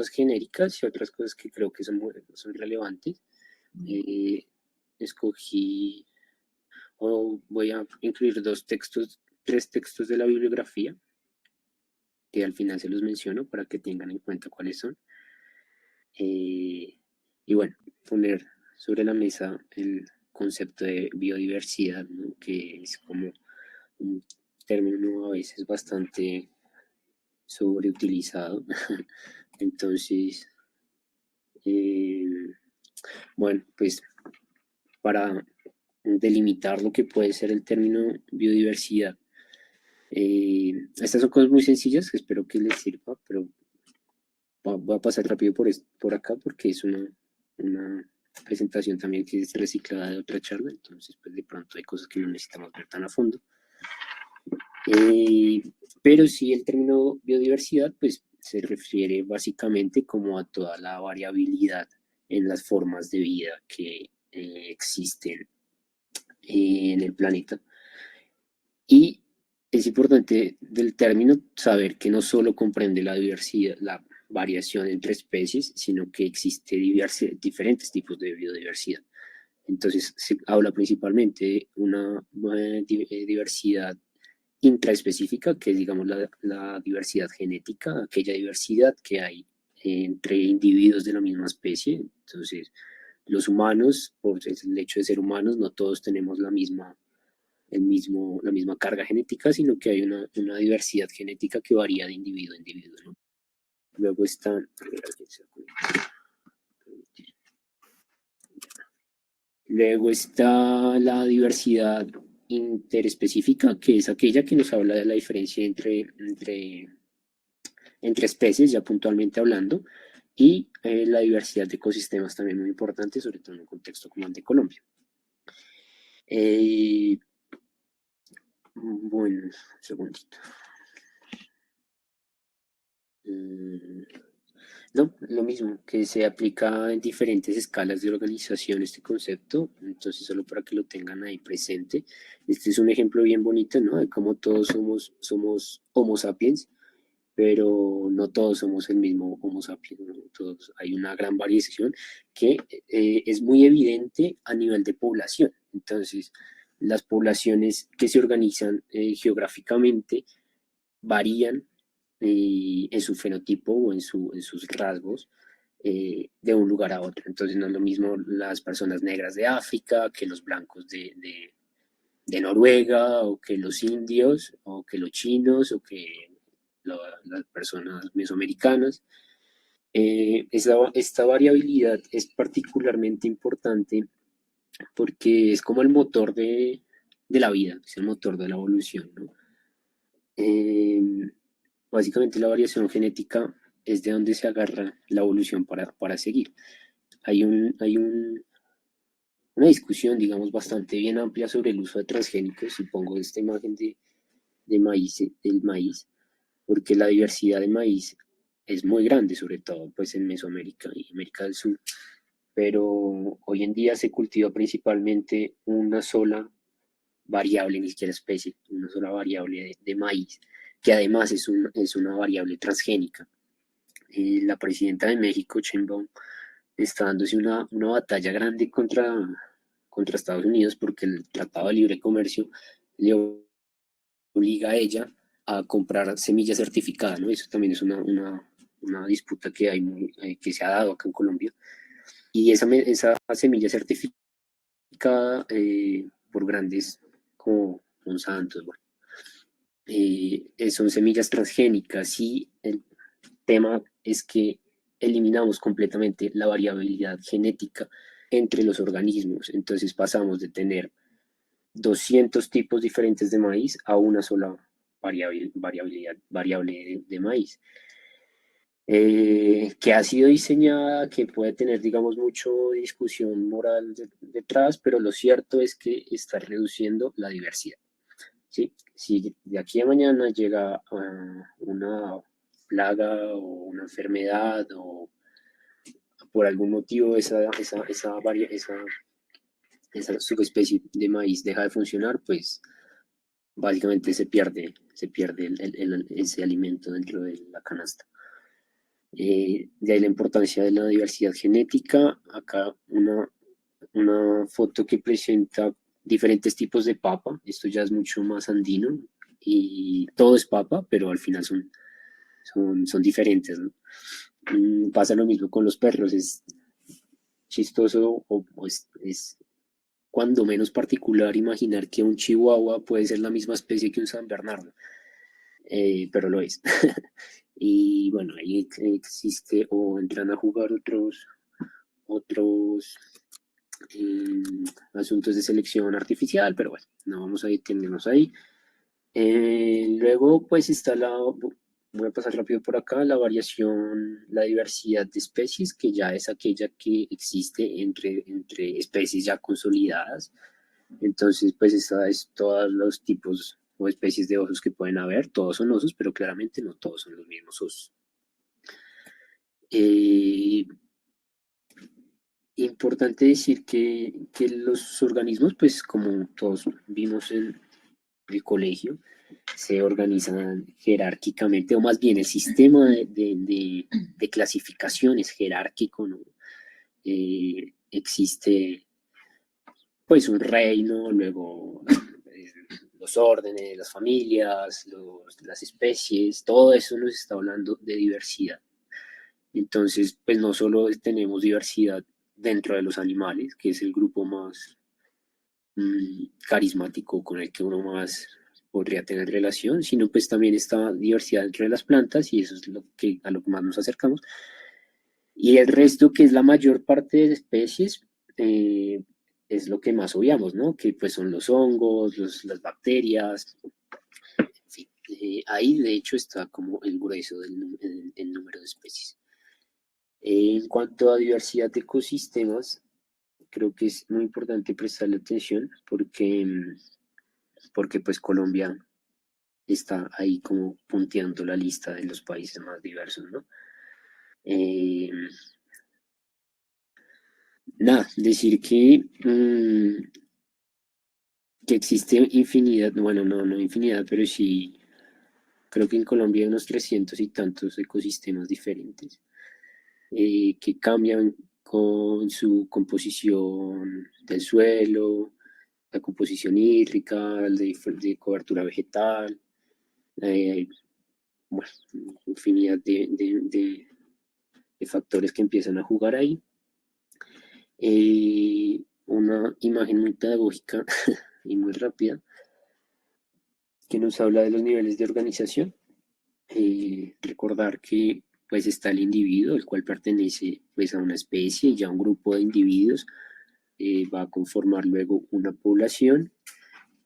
genéricas y otras cosas que creo que son relevantes. Escogí, o voy a incluir tres textos de la bibliografía, que al final se los menciono para que tengan en cuenta cuáles son. Y bueno, poner sobre la mesa el concepto de biodiversidad, ¿no? Que es como un término a veces bastante sobreutilizado. Entonces, eh, bueno, pues para delimitar lo que puede ser el término biodiversidad. Estas son cosas muy sencillas, espero que les sirva, pero voy a pasar rápido por acá porque es una presentación también que es reciclada de otra charla, entonces pues de pronto hay cosas que no necesitamos ver tan a fondo. Pero sí, el término biodiversidad pues se refiere básicamente como a toda la variabilidad en las formas de vida que existen en el planeta. Y es importante del término saber que no solo comprende la diversidad, la variación entre especies, sino que existe diferentes tipos de biodiversidad. Entonces se habla principalmente de una diversidad intraespecífica, que es digamos la diversidad genética, aquella diversidad que hay entre individuos de la misma especie. Entonces, los humanos, por el hecho de ser humanos, no todos tenemos la misma carga genética, sino que hay una diversidad genética que varía de individuo a individuo, ¿no? Luego está, luego está la diversidad interespecífica, que es aquella que nos habla de la diferencia entre especies, ya puntualmente hablando, y la diversidad de ecosistemas también muy importante, sobre todo en un contexto como el de Colombia. Bueno, un segundito. No, lo mismo, que se aplica en diferentes escalas de organización este concepto, entonces solo para que lo tengan ahí presente. Este es un ejemplo bien bonito, ¿no? De cómo todos somos Homo sapiens, pero no todos somos el mismo Homo sapiens, ¿no? Todos, hay una gran variación que es muy evidente a nivel de población. Entonces, las poblaciones que se organizan geográficamente varían en su fenotipo o en sus rasgos de un lugar a otro. Entonces no es lo mismo las personas negras de África que los blancos de Noruega o que los indios o que los chinos o que las personas mesoamericanas. Esta variabilidad es particularmente importante porque es como el motor de la vida, es el motor de la evolución, ¿no? Eh, Básicamente la variación genética es de donde se agarra la evolución para seguir. Hay una discusión, digamos, bastante bien amplia sobre el uso de transgénicos, y pongo esta imagen de maíz, del maíz, porque la diversidad de maíz es muy grande, sobre todo pues en Mesoamérica y América del Sur, pero hoy en día se cultiva principalmente una sola variable, ni siquiera especie, una sola variable de maíz, que además es una variable transgénica. La presidenta de México, Sheinbaum, está dándose una batalla grande contra Estados Unidos porque el Tratado de Libre Comercio le obliga a ella a comprar semilla certificada, ¿no? Eso también es una disputa que, que se ha dado acá en Colombia. Y esa semilla certificada por grandes como Monsanto, bueno, son semillas transgénicas, y el tema es que eliminamos completamente la variabilidad genética entre los organismos. Entonces pasamos de tener 200 tipos diferentes de maíz a una sola variable de maíz, que ha sido diseñada, que puede tener, digamos, mucho discusión moral detrás, pero lo cierto es que está reduciendo la diversidad. ¿Sí? Si de aquí a mañana llega una plaga o una enfermedad o por algún motivo esa subespecie de maíz deja de funcionar, pues básicamente se pierde ese alimento dentro de la canasta. De ahí la importancia de la diversidad genética. Acá una foto que presenta diferentes tipos de papa. Esto ya es mucho más andino y todo es papa, pero al final son diferentes, ¿no? Pasa lo mismo con los perros. Es chistoso o es cuando menos particular imaginar que un chihuahua puede ser la misma especie que un San Bernardo, pero lo es. Y bueno, ahí existe o entran a jugar otros eh, asuntos de selección artificial, pero bueno, no vamos a detenernos ahí. Luego, pues está voy a pasar rápido por acá, la variación, la diversidad de especies, que ya es aquella que existe entre especies ya consolidadas. Entonces, pues esta es todos los tipos o especies de osos que pueden haber. Todos son osos, pero claramente no todos son los mismos osos. Eh, Importante decir que los organismos, pues como todos vimos en el colegio, se organizan jerárquicamente, o más bien el sistema de clasificación es jerárquico, ¿no? Existe pues un reino, luego los órdenes, las familias, las especies, todo eso nos está hablando de diversidad. Entonces, pues no solo tenemos diversidad dentro de los animales, que es el grupo más carismático con el que uno más podría tener relación, sino pues también está diversidad dentro de las plantas y eso es a lo que más nos acercamos. Y el resto, que es la mayor parte de especies, eh, es lo que más obviamos, ¿no? Que pues son los hongos, las bacterias, en fin. Ahí de hecho está como el grueso el número de especies. En cuanto a diversidad de ecosistemas, creo que es muy importante prestarle atención porque pues Colombia está ahí como punteando la lista de los países más diversos, ¿no? Eh, Nada, decir que existe infinidad, bueno, no infinidad, pero sí, creo que en Colombia hay unos 300 y tantos ecosistemas diferentes que cambian con su composición del suelo, la composición hídrica, de cobertura vegetal, eh, bueno, infinidad de factores que empiezan a jugar ahí. Una imagen muy pedagógica y muy rápida que nos habla de los niveles de organización. Recordar que pues está el individuo, el cual pertenece pues a una especie y a un grupo de individuos, va a conformar luego una población,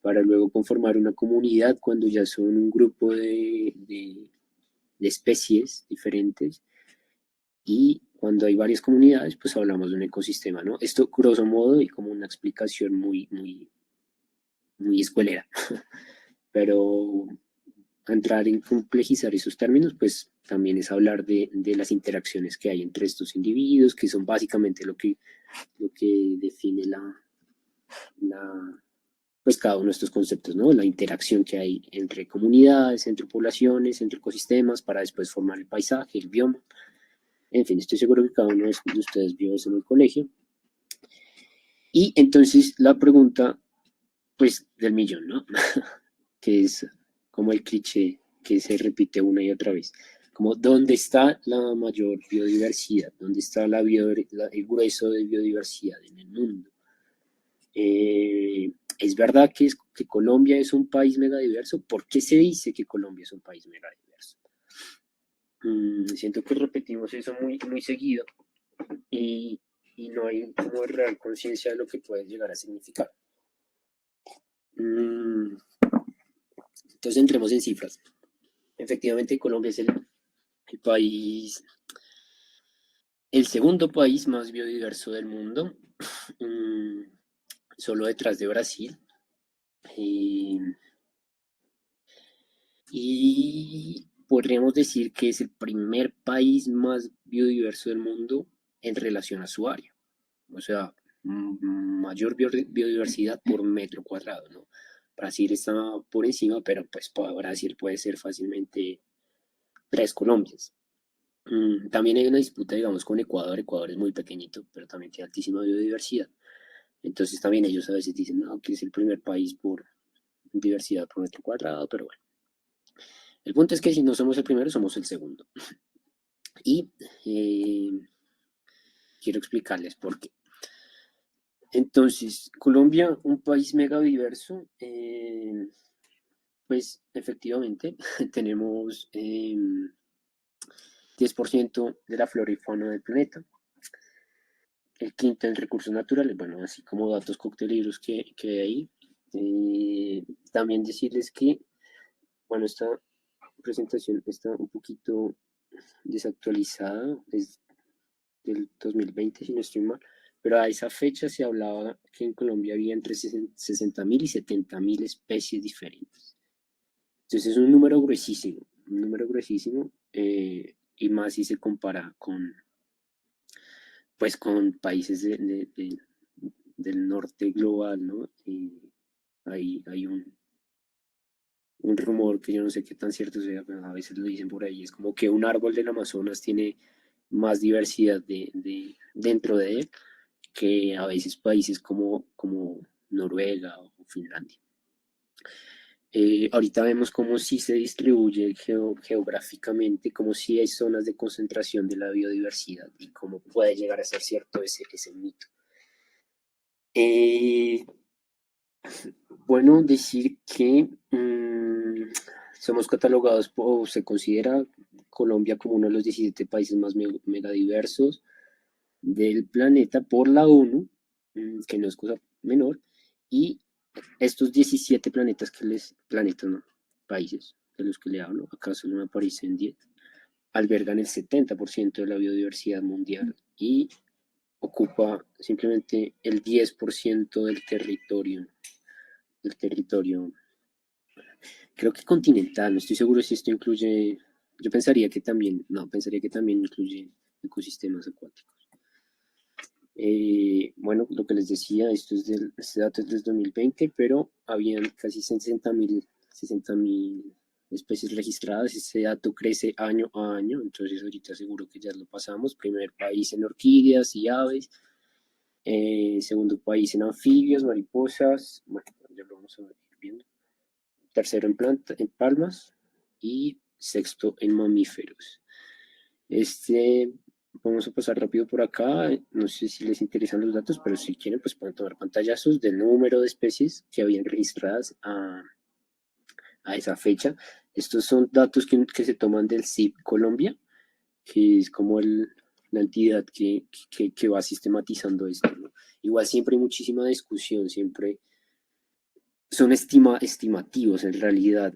para luego conformar una comunidad cuando ya son un grupo de especies diferentes, y cuando hay varias comunidades pues hablamos de un ecosistema, ¿no? Esto grosso modo y como una explicación muy escuelera, pero entrar en complejizar esos términos, pues también es hablar de las interacciones que hay entre estos individuos, que son básicamente lo que define la, pues cada uno de estos conceptos, ¿no? La interacción que hay entre comunidades, entre poblaciones, entre ecosistemas, para después formar el paisaje, el bioma. En fin, estoy seguro que cada uno de ustedes vio eso en el colegio. Y entonces la pregunta, pues, del millón, ¿no? Que es como el cliché que se repite una y otra vez. Como, ¿dónde está la mayor biodiversidad? ¿Dónde está el grueso de biodiversidad en el mundo? ¿Es verdad que Colombia es un país megadiverso? ¿Por qué se dice que Colombia es un país megadiverso? Siento que repetimos eso muy seguido y, y no hay como real conciencia de lo que puede llegar a significar. Mm, entonces entremos en cifras. Efectivamente, Colombia es el país, el segundo país más biodiverso del mundo, mm, solo detrás de Brasil. Eh, y podríamos decir que es el primer país más biodiverso del mundo en relación a su área. O sea, mayor biodiversidad por metro cuadrado, ¿no? Brasil está por encima, pero pues Brasil puede ser fácilmente 3 Colombias. También hay una disputa, digamos, con Ecuador. Ecuador es muy pequeñito, pero también tiene altísima biodiversidad. Entonces también ellos a veces dicen, no, que es el primer país por diversidad por metro cuadrado, pero bueno. El punto es que si no somos el primero, somos el segundo. Y quiero explicarles por qué. Entonces, Colombia, un país mega diverso, pues efectivamente tenemos 10% de la flora y fauna del planeta, el quinto en recursos naturales, bueno, así como datos cocteleros que hay ahí. También decirles que, bueno, esta presentación está un poquito desactualizada, es del 2020 si no estoy mal, pero a esa fecha se hablaba que en Colombia había entre 60.000 y 70.000 especies diferentes. Entonces es un número gruesísimo, y más si se compara con, pues, con países del norte global, ¿no? Hay un rumor que yo no sé qué tan cierto sea, pero a veces lo dicen por ahí, es como que un árbol del Amazonas tiene más diversidad dentro de él que a veces países como Noruega o Finlandia. Ahorita vemos cómo sí se distribuye geográficamente, cómo sí hay zonas de concentración de la biodiversidad y cómo puede llegar a ser cierto ese mito. Eh, bueno, decir que somos catalogados o se considera Colombia como uno de los 17 países más megadiversos del planeta por la ONU, que no es cosa menor, y estos 17 planetas no, países de los que le hablo, acá solo me aparecen 10, albergan el 70% de la biodiversidad mundial y ocupa simplemente el 10% del territorio, creo que continental, no estoy seguro si esto incluye, yo pensaría que también, no, pensaría que también incluye ecosistemas acuáticos. Bueno, lo que les decía, este dato es del 2020, pero habían casi 60.000 especies registradas. Este dato crece año a año, entonces ahorita seguro que ya lo pasamos. Primer país en orquídeas y aves, segundo país en anfibios, mariposas, bueno, ya lo vamos a ir viendo. Tercero en palmas y sexto en mamíferos. Este, vamos a pasar rápido por acá. No sé si les interesan los datos, pero si quieren, pues pueden tomar pantallazos del número de especies que habían registradas a esa fecha. Estos son datos que se toman del CIP Colombia, que es como la entidad que va sistematizando esto, ¿no? Igual siempre hay muchísima discusión, siempre son estimativos en realidad.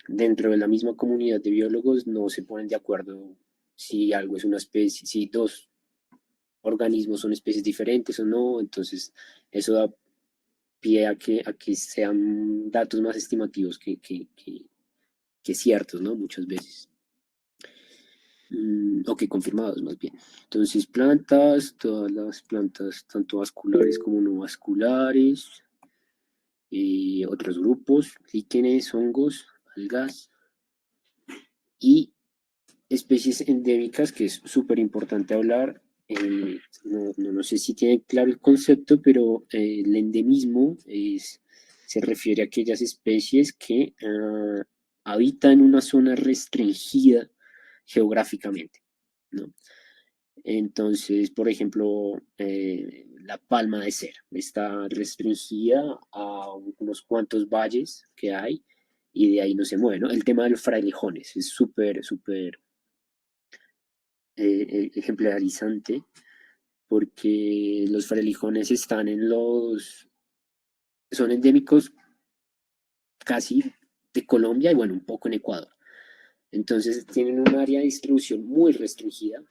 Dentro de la misma comunidad de biólogos no se ponen de acuerdo si algo es una especie, si dos organismos son especies diferentes o no, entonces eso da pie a que sean datos más estimativos que ciertos, ¿no? Muchas veces. O que confirmados más bien. Entonces, plantas, todas las plantas, tanto vasculares como no vasculares, otros grupos, líquenes, hongos, algas y especies endémicas, que es súper importante hablar. No sé si tienen claro el concepto, pero el endemismo se refiere a aquellas especies que habitan una zona restringida geográficamente, ¿no? Entonces, por ejemplo, la palma de cera está restringida a unos cuantos valles que hay y de ahí no se mueve, ¿no? El tema de los frailejones es súper, súper ejemplarizante porque los frailejones están son endémicos casi de Colombia y bueno, un poco en Ecuador. Entonces tienen un área de distribución muy restringida.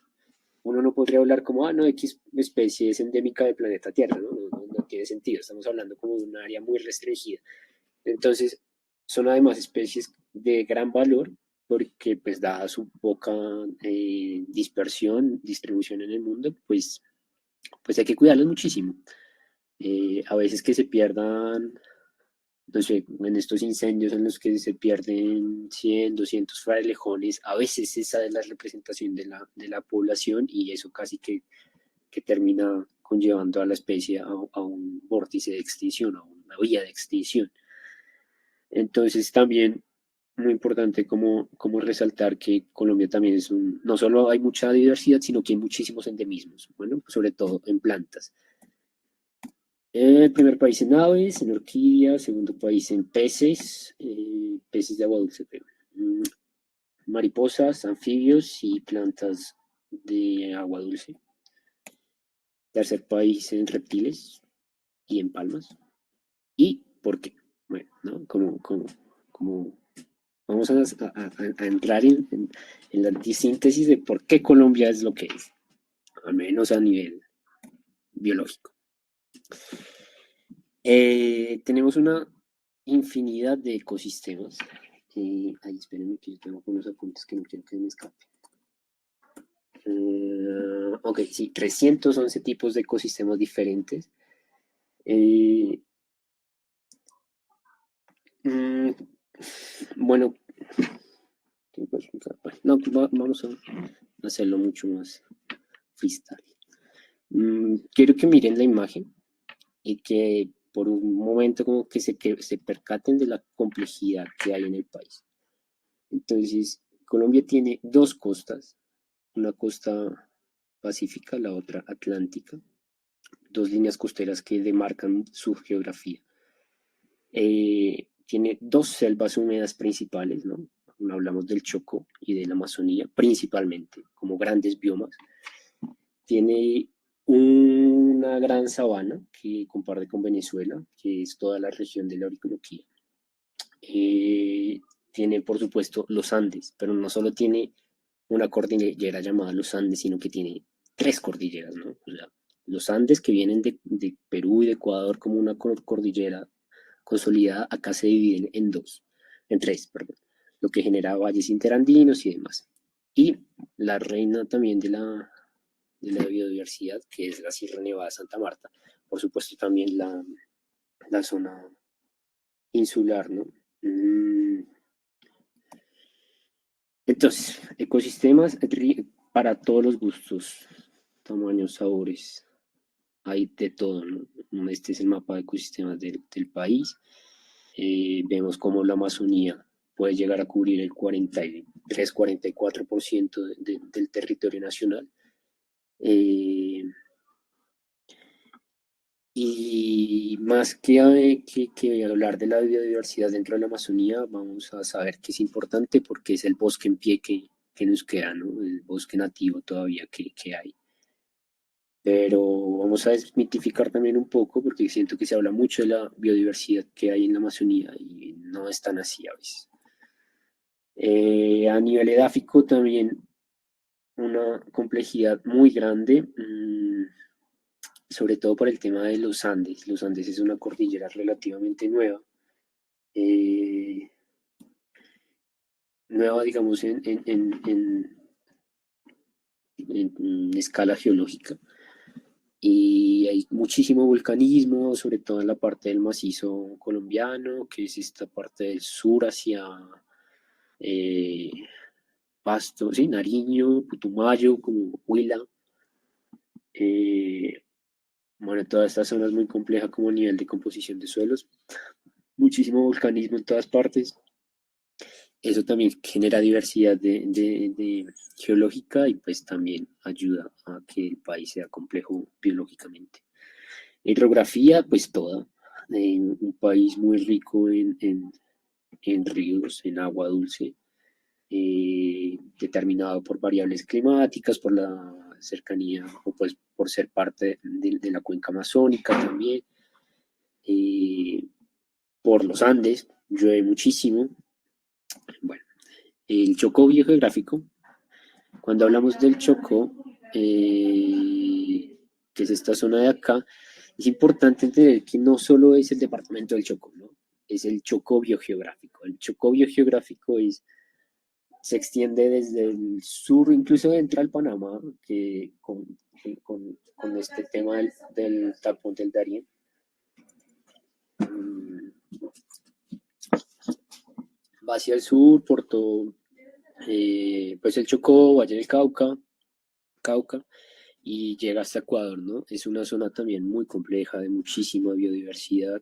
Uno no podría hablar como, no, X especie es endémica del planeta Tierra, ¿no? No tiene sentido, estamos hablando como de un área muy restringida. Entonces, son además especies de gran valor porque, pues, dada su poca dispersión, distribución en el mundo, pues hay que cuidarlos muchísimo. A veces que se pierdan no sé, en estos incendios en los que se pierden 100, 200 frailejones, a veces esa es la representación de la población y eso casi que termina conllevando a la especie a un vórtice de extinción, a una vía de extinción. Entonces también muy importante como resaltar que Colombia también es no solo hay mucha diversidad, sino que hay muchísimos endemismos, bueno, sobre todo en plantas. El primer país en aves, en orquídeas, segundo país en peces, peces de agua dulce, mariposas, anfibios y plantas de agua dulce. Tercer país en reptiles y en palmas. ¿Y por qué? Bueno, ¿no? Como vamos a entrar en la síntesis de por qué Colombia es lo que es, al menos a nivel biológico. Tenemos una infinidad de ecosistemas. Ay, espérenme que yo tengo unos apuntes que no quiero que me escape. Ok, sí, 311 tipos de ecosistemas diferentes. Eh, mm, bueno, no, vamos a hacerlo mucho más freestyle. Quiero que miren la imagen y que por un momento como que se percaten de la complejidad que hay en el país. Entonces, Colombia tiene dos costas, una costa pacífica, la otra atlántica, dos líneas costeras que demarcan su geografía. Tiene dos selvas húmedas principales, ¿no? Hablamos del Chocó y de la Amazonía, principalmente, como grandes biomas. Tiene una gran sabana que comparte con Venezuela, que es toda la región de la Orinoquía. Tiene, por supuesto, los Andes, pero no solo tiene una cordillera llamada los Andes, sino que tiene tres cordilleras, ¿no? O sea, los Andes que vienen de Perú y de Ecuador como una cordillera consolidada, acá se dividen en dos, en tres, perdón, lo que genera valles interandinos y demás. Y la reina también de la biodiversidad, que es la Sierra Nevada de Santa Marta, por supuesto también la zona insular, ¿no? Entonces, ecosistemas para todos los gustos, tamaños, sabores, hay de todo, ¿no? Este es el mapa de ecosistemas del país. Vemos cómo la Amazonía puede llegar a cubrir el 43-44% del territorio nacional. Eh, y más que hablar de la biodiversidad dentro de la Amazonía, vamos a saber que es importante porque es el bosque en pie que nos queda, ¿no? El bosque nativo todavía que hay. Pero vamos a desmitificar también un poco porque siento que se habla mucho de la biodiversidad que hay en la Amazonía y no es tan así a veces. A nivel edáfico también una complejidad muy grande, sobre todo por el tema de los Andes. Los Andes es una cordillera relativamente nueva, eh, nueva digamos en escala geológica. Y hay muchísimo vulcanismo, sobre todo en la parte del macizo colombiano, que es esta parte del sur hacia eh, Pasto, sí, Nariño, Putumayo, como Huila. Eh, bueno, toda esta zona es muy compleja como a nivel de composición de suelos, muchísimo volcanismo en todas partes. Eso también genera diversidad de geológica y pues también ayuda a que el país sea complejo biológicamente. Hidrografía, pues toda. Un país muy rico en ríos, en agua dulce, determinado por variables climáticas, por la cercanía o pues por ser parte de la cuenca amazónica también, eh, por los Andes, llueve muchísimo. Bueno, el Chocó biogeográfico, cuando hablamos del Chocó, que es esta zona de acá, es importante entender que no solo es el departamento del Chocó, ¿no? Es el Chocó biogeográfico. El Chocó biogeográfico se extiende desde el sur, incluso entra al Panamá, que con este tema del tapón del Darién. va hacia el sur por todo, pues el Chocó, Valle del Cauca, y llega hasta Ecuador, ¿no? Es una zona también muy compleja, de muchísima biodiversidad,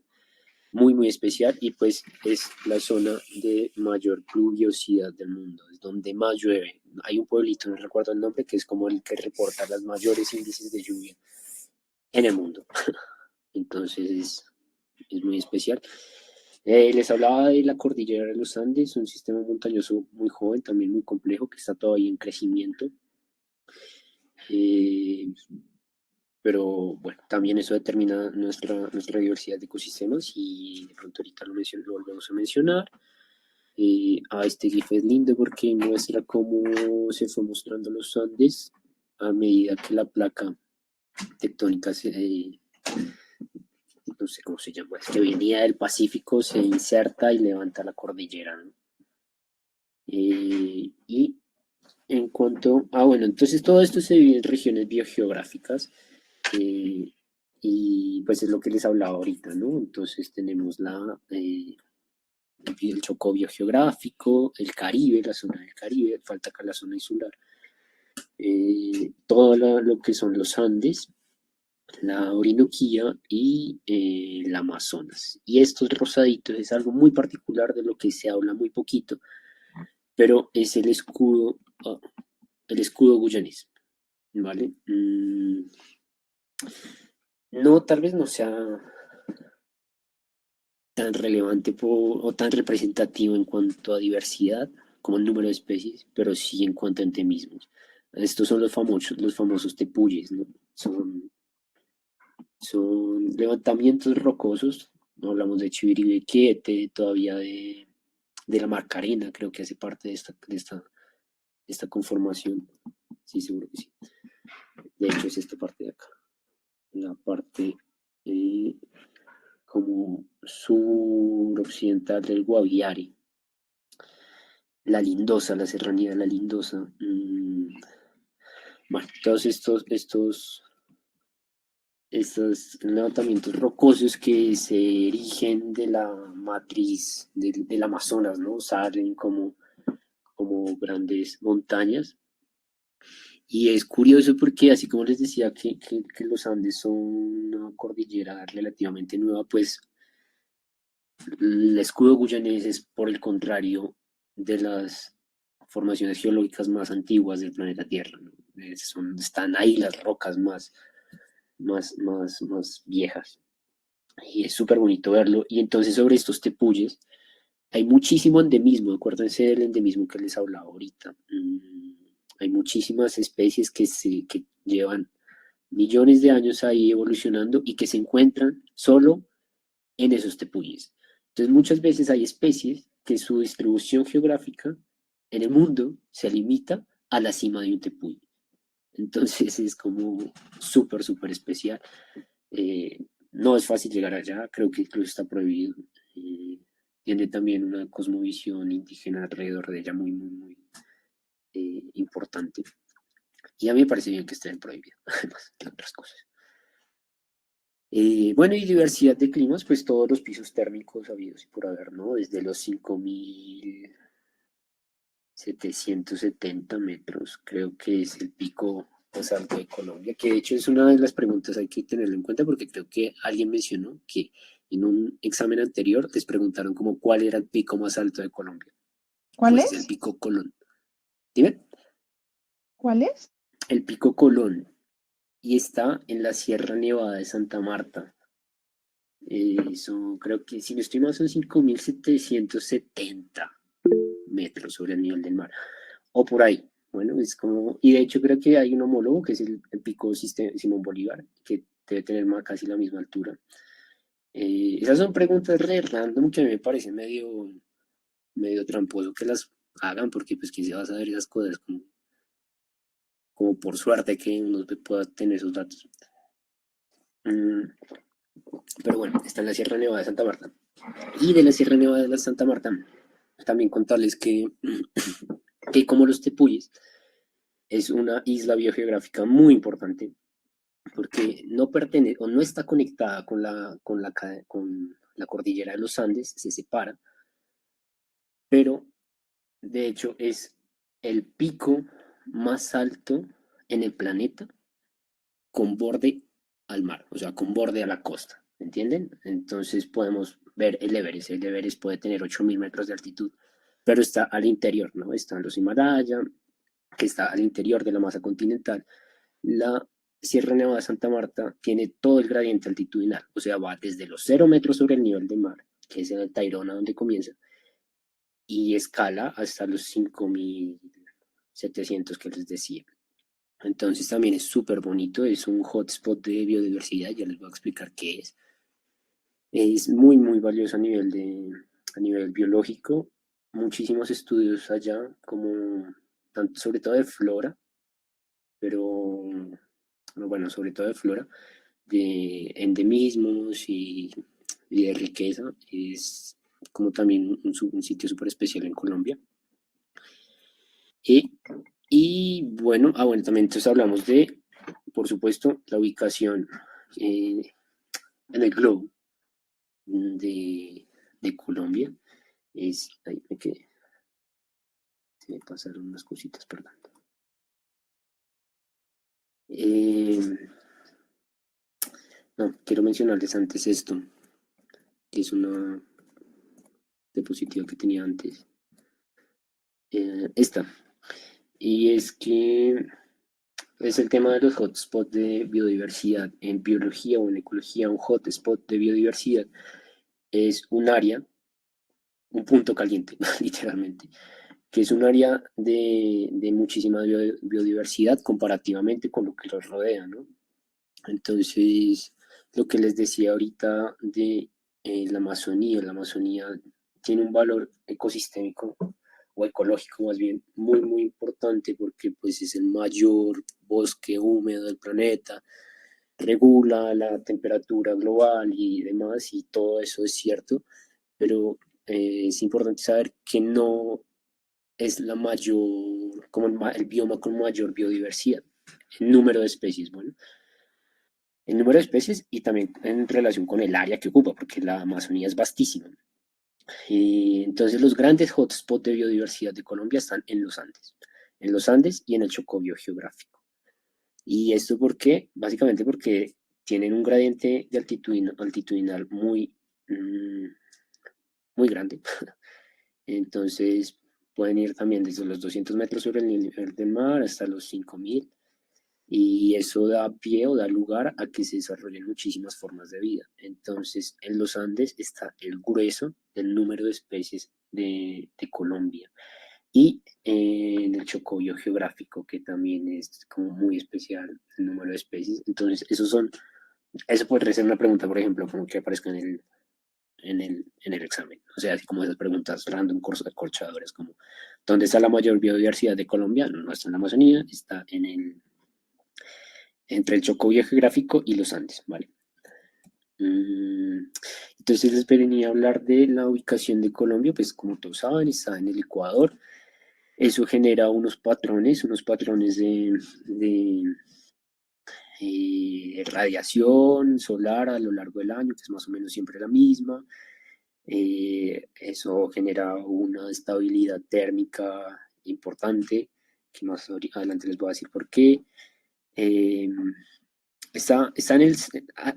muy, muy especial, y pues es la zona de mayor pluviosidad del mundo, es donde más llueve. Hay un pueblito, no recuerdo el nombre, que es como el que reporta los mayores índices de lluvia en el mundo. Entonces es muy especial. Les hablaba de la cordillera de los Andes, un sistema montañoso muy joven, también muy complejo, que está todavía en crecimiento. Eh, pero bueno, también eso determina nuestra diversidad de ecosistemas y de pronto ahorita lo volvemos a mencionar. Este GIF es lindo porque muestra cómo se fue mostrando los Andes a medida que la placa tectónica no sé cómo se llama, es que venía del Pacífico, se inserta y levanta la cordillera, ¿no? Y en cuanto, bueno, entonces todo esto se divide en regiones biogeográficas, eh, y pues es lo que les hablaba ahorita, ¿no? Entonces tenemos el Chocó biogeográfico, el Caribe, la zona del Caribe, falta acá la zona insular, todo lo que son los Andes, la Orinoquía y el Amazonas. Y estos rosaditos es algo muy particular de lo que se habla muy poquito, pero es el escudo guyanés, ¿vale? No, tal vez no sea tan relevante o tan representativo en cuanto a diversidad como el número de especies, pero sí en cuanto a endemismos. Estos son los famosos tepuyes, ¿no? Son levantamientos rocosos, no hablamos de Chiviribequiete, todavía de la Marcarena, creo que hace parte de esta conformación. Sí, seguro que sí. De hecho, es esta parte de acá, la parte eh, como suroccidental del Guaviare, la Lindosa, la serranía de la Lindosa. Bueno, todos estos levantamientos rocosos que se erigen de la matriz del Amazonas, ¿no? Salen como grandes montañas. Y es curioso porque, así como les decía que los Andes son una cordillera relativamente nueva, pues el escudo guyanés es, por el contrario, de las formaciones geológicas más antiguas del planeta Tierra, ¿no? Están ahí las rocas más viejas. Y es súper bonito verlo. Y entonces sobre estos tepuyes hay muchísimo endemismo, acuérdense del endemismo que les hablaba ahorita. Hay muchísimas especies que llevan millones de años ahí evolucionando y que se encuentran solo en esos tepuyes. Entonces muchas veces hay especies que su distribución geográfica en el mundo se limita a la cima de un tepuy. Entonces es como súper, súper especial. No es fácil llegar allá, creo que incluso está prohibido. Eh, Tiene también una cosmovisión indígena alrededor de ella muy, muy, muy importante. Y a mí me parece bien que esté prohibido, además de otras cosas. Bueno, y diversidad de climas, pues todos los pisos térmicos habidos y por haber, ¿no? Desde los 5.770 metros, creo que es el pico más alto de Colombia, que de hecho es una de las preguntas hay que tenerlo en cuenta porque creo que alguien mencionó que en un examen anterior les preguntaron como cuál era el pico más alto de Colombia. ¿Cuál Pues es el es? pico Colón. Dime, ¿Cuál es? el pico Colón. Y está en la Sierra Nevada de Santa Marta. Creo que, si no estoy mal, son 5.770 metros sobre el nivel del mar. O por ahí. Bueno, es como. Y de hecho, creo que hay un homólogo que es el pico Simón Bolívar, que debe tener casi la misma altura. Esas son preguntas re random que a mí me parece medio tramposo que las hagan, porque, pues, quién se va a saber esas cosas, como por suerte que uno pueda tener esos datos. Mm, pero bueno, está en la Sierra Nevada de Santa Marta. Y de la Sierra Nevada de la Santa Marta, también contarles que como los tepuyes, es una isla biogeográfica muy importante porque no pertenece o no está conectada con la cordillera de los Andes, se separa, pero de hecho es el pico más alto en el planeta con borde al mar, o sea, con borde a la costa, ¿entienden? Entonces podemos ver el Everest. El Everest puede tener 8.000 metros de altitud, pero está al interior, ¿no? Están los Himalaya, que está al interior de la masa continental. La Sierra Nevada de Santa Marta tiene todo el gradiente altitudinal, o sea, va desde los 0 metros sobre el nivel del mar, que es en el Tayrona donde comienza, y escala hasta los 5.700 que les decía. Entonces también es súper bonito, es un hotspot de biodiversidad, ya les voy a explicar qué es. Es muy, muy valioso a nivel biológico, muchísimos estudios allá, como tanto, sobre todo de flora, pero bueno, sobre todo de flora, de endemismos y de riqueza, es como también un sitio súper especial en Colombia. Y, y bueno, bueno, también entonces hablamos de, por supuesto, la ubicación eh, en el globo de Colombia. Ahí me quedé, se me pasaron unas cositas, perdón. Eh, no, quiero mencionarles antes esto, que es una diapositiva que tenía antes. Esta. Y es que es el tema de los hotspots de biodiversidad. En biología o en ecología, un hotspot de biodiversidad es un área, un punto caliente, literalmente, que es un área de muchísima biodiversidad comparativamente con lo que los rodea, ¿no? Entonces, lo que les decía ahorita de la Amazonía tiene un valor ecosistémico o ecológico más bien muy, muy importante porque pues es el mayor bosque húmedo del planeta, regula la temperatura global y demás, y todo eso es cierto, pero es importante saber que no es la mayor, como el bioma con mayor biodiversidad, el número de especies, bueno, el número de especies y también en relación con el área que ocupa, porque la Amazonía es vastísima. Entonces los grandes hotspots de biodiversidad de Colombia están en los Andes y en el Chocó biogeográfico. ¿Y esto por qué? Básicamente porque tienen un gradiente de altitudinal muy, mm, muy grande. Entonces pueden ir también desde los 200 metros sobre el nivel del mar hasta los 5.000, y eso da pie o da lugar a que se desarrollen muchísimas formas de vida. Entonces, en los Andes está el grueso del número de especies de Colombia. Y en el Chocó geográfico, que también es como muy especial el número de especies. Entonces, eso podría ser una pregunta, por ejemplo, como que aparezca en el examen. O sea, así como esas preguntas random, corchadoras, como ¿dónde está la mayor biodiversidad de Colombia? No está en la Amazonía, está entre el Chocó geográfico y los Andes, ¿vale? Entonces les venía a hablar de la ubicación de Colombia, pues como todos saben, está en el Ecuador. Eso genera unos patrones de radiación solar a lo largo del año, que es más o menos siempre la misma. Eso genera una estabilidad térmica importante, que más adelante les voy a decir por qué. Eh, está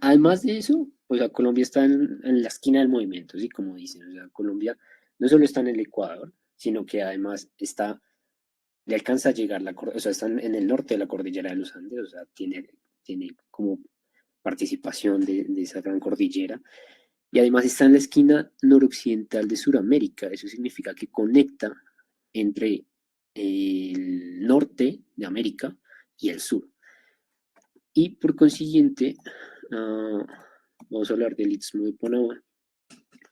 además de eso, o sea, Colombia está en la esquina del movimiento, ¿sí? Como dicen, o sea, Colombia no solo está en el Ecuador, sino que además le alcanza a llegar o sea, está en el norte de la cordillera de los Andes, o sea, tiene como participación de esa gran cordillera, y además está en la esquina noroccidental de Sudamérica. Eso significa que conecta entre el norte de América y el sur. Y por consiguiente, uh, vamos a hablar del Istmo de Panamá.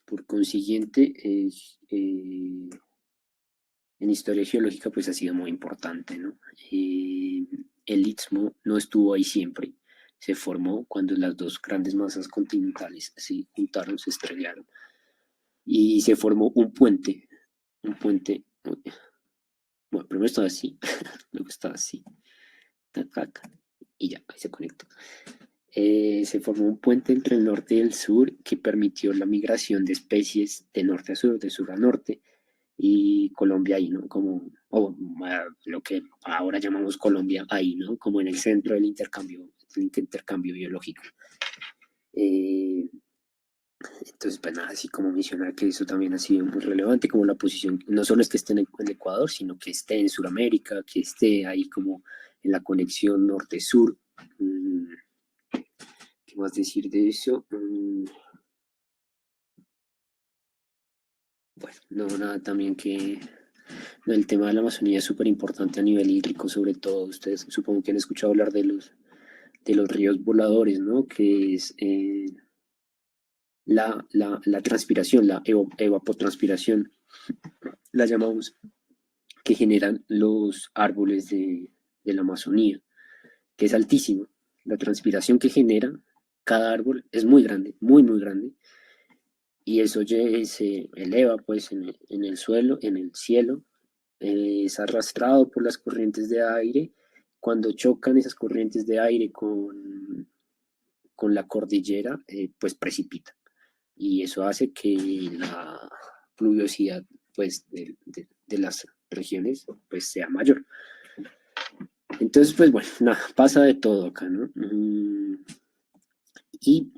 Por consiguiente, en historia geológica pues ha sido muy importante, ¿no? El Istmo no estuvo ahí siempre, se formó cuando las dos grandes masas continentales se juntaron, se estrellaron, y se formó un puente, bueno, primero estaba así, luego estaba así, tac, y ya, ahí se conectó. Se formó un puente entre el norte y el sur que permitió la migración de especies de norte a sur, de sur a norte, y Colombia ahí, ¿no? Como, lo que ahora llamamos Colombia ahí, ¿no? Como en el centro del intercambio biológico. Entonces, pues nada, así como mencionar que eso también ha sido muy relevante, como la posición, no solo es que esté en el Ecuador, sino que esté en Sudamérica, que esté ahí como en la conexión norte-sur. ¿Qué más decir de eso? Bueno, no, nada, también que no, el tema de la Amazonía es súper importante a nivel hídrico, sobre todo. Ustedes supongo que han escuchado hablar de los ríos voladores, ¿no? Que es la transpiración, la evapotranspiración, la llamamos, que generan los árboles de la Amazonía, que es altísimo. La transpiración que genera cada árbol es muy grande, muy, muy grande, y eso se eleva pues en el suelo, en el cielo, es arrastrado por las corrientes de aire. Cuando chocan esas corrientes de aire con la cordillera, pues precipita. Y eso hace que la pluviosidad pues, de las regiones pues, sea mayor. Entonces, pues bueno, nada, pasa de todo acá, ¿no? Y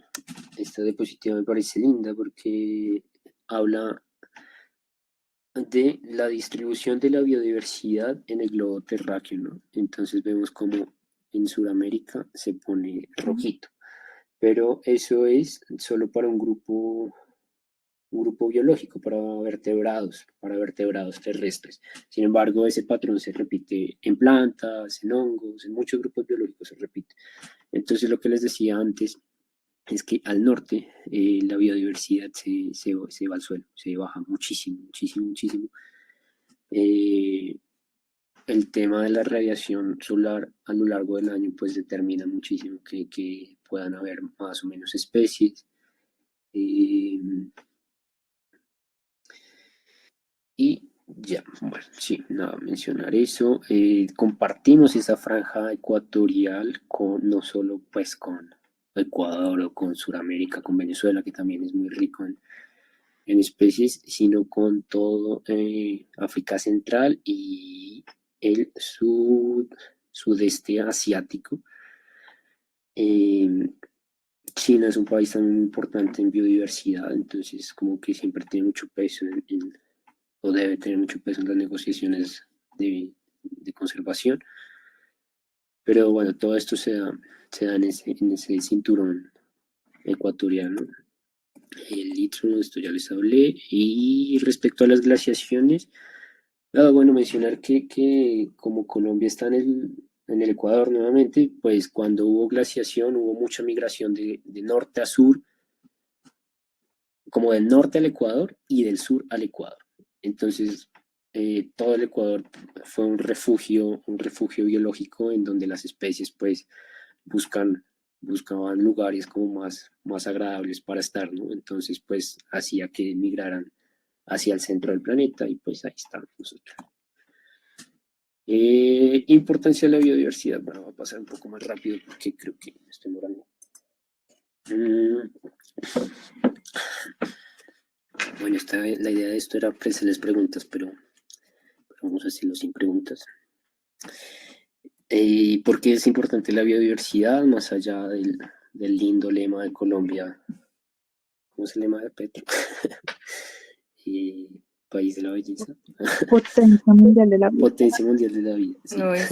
esta diapositiva me parece linda porque habla de la distribución de la biodiversidad en el globo terráqueo, ¿no? Entonces vemos como en Sudamérica se pone rojito, pero eso es solo para un grupo biológico, para vertebrados terrestres. Sin embargo, ese patrón se repite en plantas, en hongos, en muchos grupos biológicos se repite. Entonces, lo que les decía antes es que al norte la biodiversidad se va al suelo, se baja muchísimo, muchísimo, muchísimo. El tema de la radiación solar a lo largo del año pues determina muchísimo que puedan haber más o menos especies. Eh, y ya, bueno, sí, nada, mencionar eso. Compartimos esa franja ecuatorial con no solo pues con Ecuador o con Sudamérica, con Venezuela, que también es muy rico en especies, sino con todo África Central y el sudeste asiático. Eh, China es un país también muy importante en biodiversidad, entonces como que siempre tiene mucho peso o debe tener mucho peso en las negociaciones de conservación. Pero bueno, todo esto se da en ese cinturón ecuatoriano. El litro, esto ya les hablé. Y respecto a las glaciaciones, bueno, mencionar que como Colombia está en el Ecuador nuevamente, pues cuando hubo glaciación hubo mucha migración de norte a sur, como del norte al Ecuador y del sur al Ecuador. Entonces, todo el Ecuador fue un refugio biológico en donde las especies pues buscaban lugares como más agradables para estar, ¿no? Entonces, pues hacía que migraran hacia el centro del planeta y pues ahí estamos nosotros. Importancia de la biodiversidad. Bueno, va a pasar un poco más rápido porque creo que me estoy morando. Bueno, la idea de esto era hacerles preguntas, pero vamos a hacerlo sin preguntas. ¿Por qué es importante la biodiversidad más allá del lindo lema de Colombia? ¿Cómo es el lema de Petro? País de la belleza. Potencia mundial de la vida. Potencia mundial de la vida. Sí. No es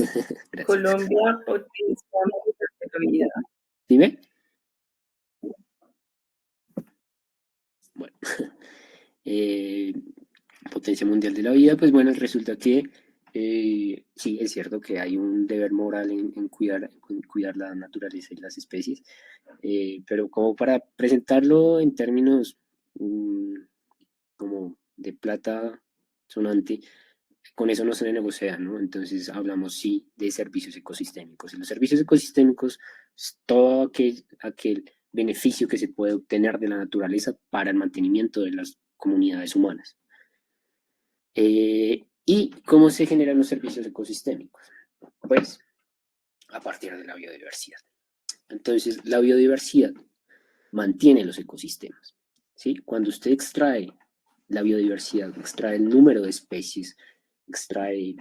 Colombia, potencia mundial de la vida. Dime. Bueno. Potencia mundial de la vida, pues bueno, resulta que sí, es cierto que hay un deber moral en cuidar la naturaleza y las especies, pero como para presentarlo en términos como de plata sonante, con eso no se negocia, ¿no? Entonces hablamos sí de servicios ecosistémicos. Y los servicios ecosistémicos es todo aquel beneficio que se puede obtener de la naturaleza para el mantenimiento de las comunidades humanas. ¿Y cómo se generan los servicios ecosistémicos? Pues a partir de la biodiversidad. Entonces, la biodiversidad mantiene los ecosistemas. ¿Sí? Cuando usted extrae la biodiversidad, extrae el número de especies, extrae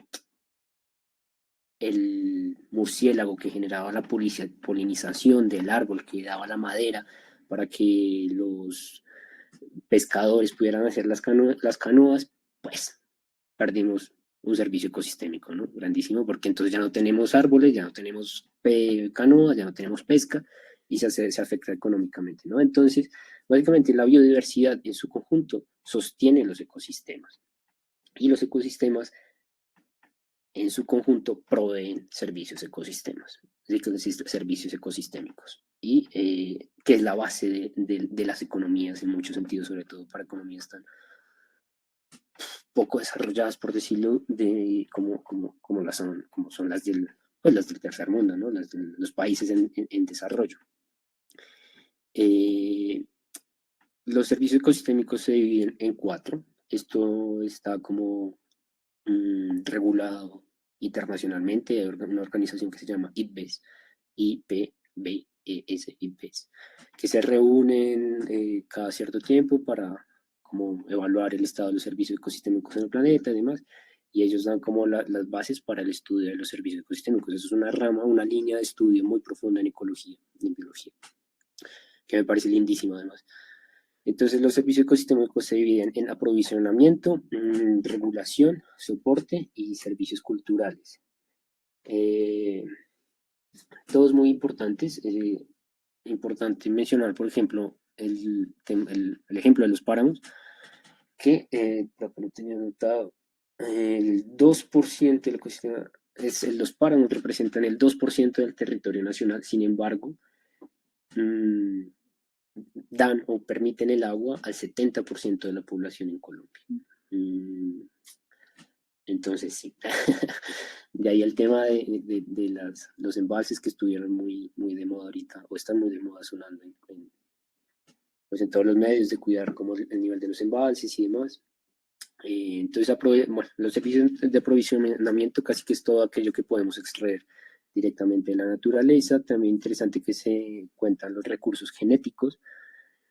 el murciélago que generaba la polinización del árbol que daba la madera para que los pescadores pudieran hacer las canoas, pues perdimos un servicio ecosistémico, ¿no? Grandísimo, porque entonces ya no tenemos árboles, ya no tenemos canoas, ya no tenemos pesca y se afecta económicamente, ¿no? Entonces, básicamente la biodiversidad en su conjunto sostiene los ecosistemas y los ecosistemas en su conjunto proveen servicios ecosistemas, servicios ecosistémicos, y que es la base de las economías en muchos sentidos, sobre todo para economías tan poco desarrolladas, por decirlo, como son las las del tercer mundo, ¿no? Las de los países en desarrollo. Los servicios ecosistémicos se dividen en 4. Esto está como regulado internacionalmente. Hay una organización que se llama IPBES, IPBES, que se reúnen cada cierto tiempo para como evaluar el estado de los servicios ecosistémicos en el planeta y demás, y ellos dan como las bases para el estudio de los servicios ecosistémicos. Eso es una rama, una línea de estudio muy profunda en ecología y en biología, que me parece lindísimo además. Entonces los servicios ecosistémicos se dividen en aprovisionamiento, regulación, soporte y servicios culturales. Todos muy importantes. Importante mencionar, por ejemplo, el ejemplo de los páramos, que lo tenía anotado, el 2% del ecosistema, los páramos representan el 2% del territorio nacional. Sin embargo, dan o permiten el agua al 70% de la población en Colombia. Entonces, sí. De ahí el tema de los embalses que estuvieron muy de moda ahorita, o están muy de moda sonando pues en todos los medios, de cuidar como el nivel de los embalses y demás. Entonces, bueno, los servicios de aprovisionamiento casi que es todo aquello que podemos extraer directamente de la naturaleza. También interesante que se cuentan los recursos genéticos,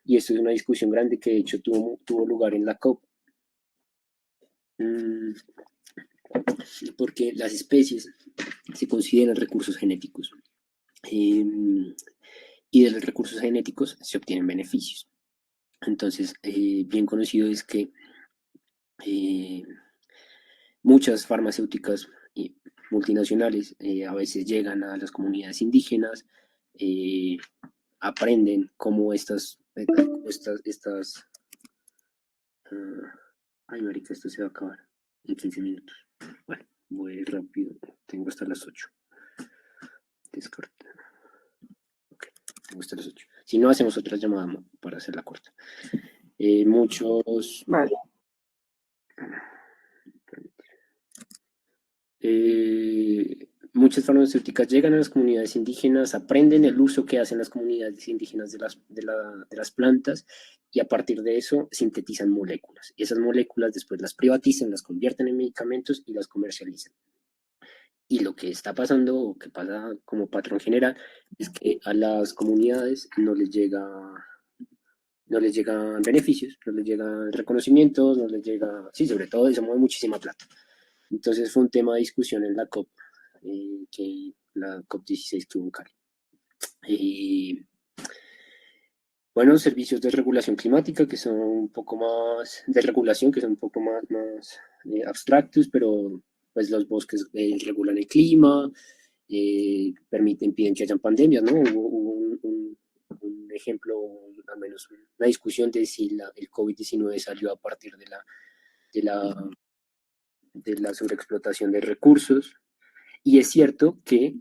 y esto es una discusión grande que de hecho tuvo lugar en la COP, porque las especies se consideran recursos genéticos, y de los recursos genéticos se obtienen beneficios. Entonces, bien conocido es que muchas farmacéuticas multinacionales a veces llegan a las comunidades indígenas, aprenden cómo ay, marica, esto se va a acabar en 15 minutos. Bueno, voy rápido, tengo hasta las 8. Descarta. Ok, tengo hasta las 8. Si no, hacemos otra llamada para hacerla corta. Vale. Muchas farmacéuticas llegan a las comunidades indígenas, aprenden el uso que hacen las comunidades indígenas de las plantas, y a partir de eso sintetizan moléculas. Y esas moléculas después las privatizan, las convierten en medicamentos y las comercializan. Y lo que está pasando, o que pasa como patrón general, es que a las comunidades no les llegan beneficios, no les llegan reconocimientos, no les llega, sí, sobre todo eso mueve muchísima plata. Entonces fue un tema de discusión en la COP, que la COP16 tuvo en Cali. Bueno, servicios de regulación climática que son un poco más, de regulación que son un poco más abstractos, pero pues los bosques regulan el clima, impiden que hayan pandemias, ¿no? Hubo un ejemplo, al menos una discusión de si el COVID-19 salió a partir de la sobreexplotación de recursos. Y es cierto que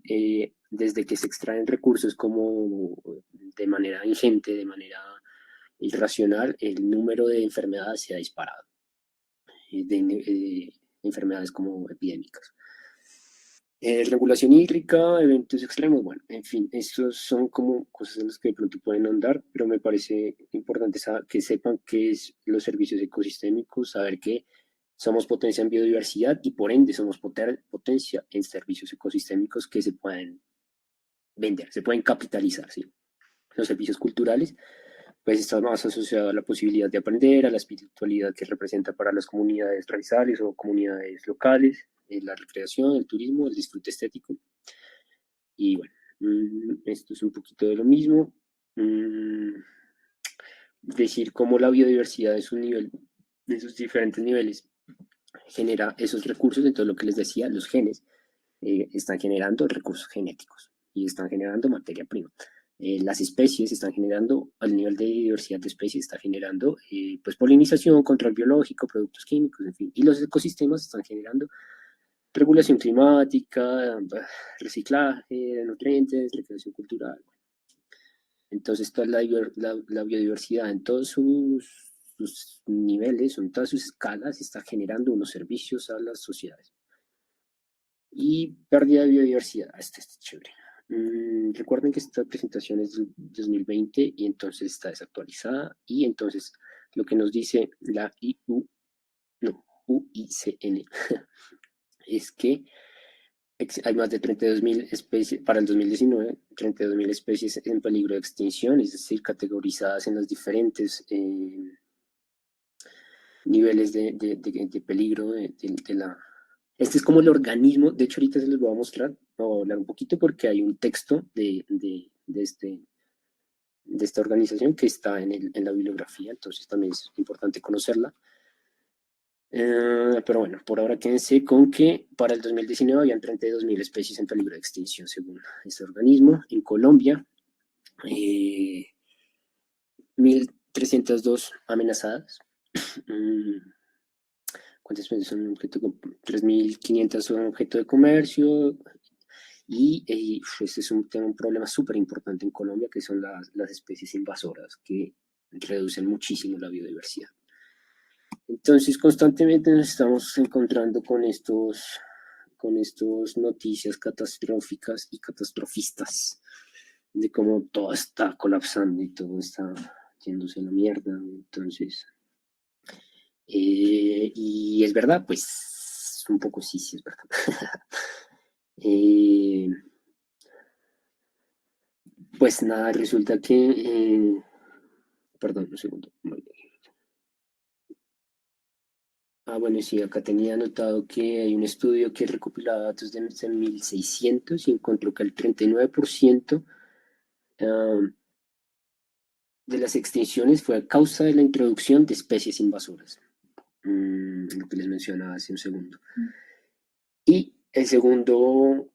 desde que se extraen recursos como de manera ingente, de manera irracional, el número de enfermedades se ha disparado, de enfermedades como epidémicas. Regulación hídrica, eventos extremos, bueno, en fin, estos son como cosas en las que de pronto pueden andar, pero me parece importante que sepan qué es los servicios ecosistémicos, saber que somos potencia en biodiversidad y por ende somos potencia en servicios ecosistémicos que se pueden vender, se pueden capitalizar, ¿sí? Los servicios culturales pues está más asociado a la posibilidad de aprender, a la espiritualidad que representa para las comunidades raizales o comunidades locales, la recreación, el turismo, el disfrute estético. Y bueno, esto es un poquito de lo mismo. Decir cómo la biodiversidad es un nivel, de sus diferentes niveles, genera esos recursos. Entonces, lo que les decía, los genes están generando recursos genéticos y están generando materia prima. Las especies están generando, al nivel de diversidad de especies, está generando pues polinización, control biológico, productos químicos, en fin. Y los ecosistemas están generando regulación climática, reciclaje de nutrientes, recreación cultural. Entonces, toda la biodiversidad en todos sus niveles, en todas sus escalas, está generando unos servicios a las sociedades. Y pérdida de biodiversidad. Este está chévere. Recuerden que esta presentación es del 2020 y entonces está desactualizada. Y entonces lo que nos dice la UICN es que hay más de 32.000 especies, para el 2019, 32.000 especies en peligro de extinción, es decir, categorizadas en los diferentes niveles de peligro de la... Este es como el organismo, de hecho ahorita se les voy a mostrar, voy a hablar un poquito porque hay un texto de esta organización que está en la bibliografía, entonces también es importante conocerla. Pero bueno, por ahora quédense con que para el 2019 habían 32.000 especies en peligro de extinción según este organismo. En Colombia, 1.302 amenazadas. ¿Cuántas especies son objeto de 3.500 son objeto de comercio? Y este es un problema súper importante en Colombia, que son las especies invasoras, que reducen muchísimo la biodiversidad. Entonces, constantemente nos estamos encontrando con estos noticias catastróficas y catastrofistas de cómo todo está colapsando y todo está yéndose a la mierda. Entonces, y es verdad, pues un poco sí es verdad. Pues nada, resulta que, perdón, un segundo. Bueno, sí, acá tenía anotado que hay un estudio que recopilaba datos de 1600 y encontró que el 39% de las extinciones fue a causa de la introducción de especies invasoras. Lo que les mencionaba hace un segundo. Y el segundo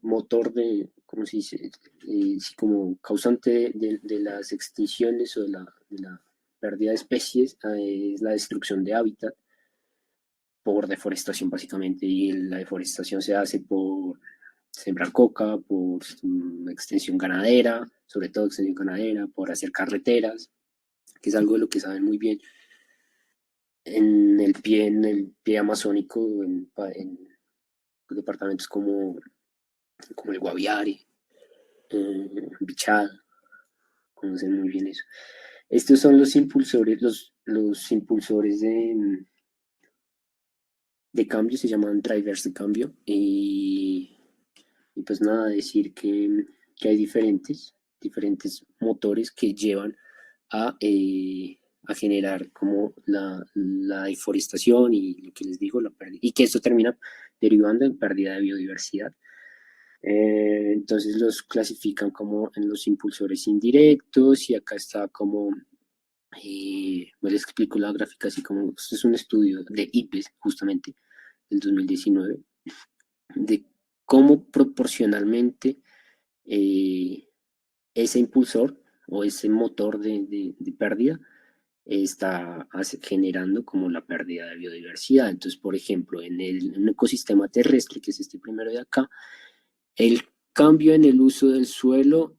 motor de, ¿cómo se dice? Como causante de las extinciones o de la pérdida de especies es la destrucción de hábitat por deforestación básicamente, y la deforestación se hace por sembrar coca, por extensión ganadera, sobre todo extensión ganadera, por hacer carreteras, que es algo de lo que saben muy bien en el pie amazónico, en departamentos como el Guaviare, Bichada, conocen muy bien eso. Estos son los impulsores, los impulsores de cambio, se llaman drivers de cambio, y pues nada, decir que hay diferentes motores que llevan a generar como la deforestación y lo que les digo, la pérdida, y que esto termina derivando en pérdida de biodiversidad. Entonces los clasifican como en los impulsores indirectos y acá está como, les explico la gráfica así como, esto es un estudio de IPES justamente del 2019, de cómo proporcionalmente ese impulsor o ese motor de pérdida está generando como la pérdida de biodiversidad. Entonces, por ejemplo, en el ecosistema terrestre, que es este primero de acá, el cambio en el uso del suelo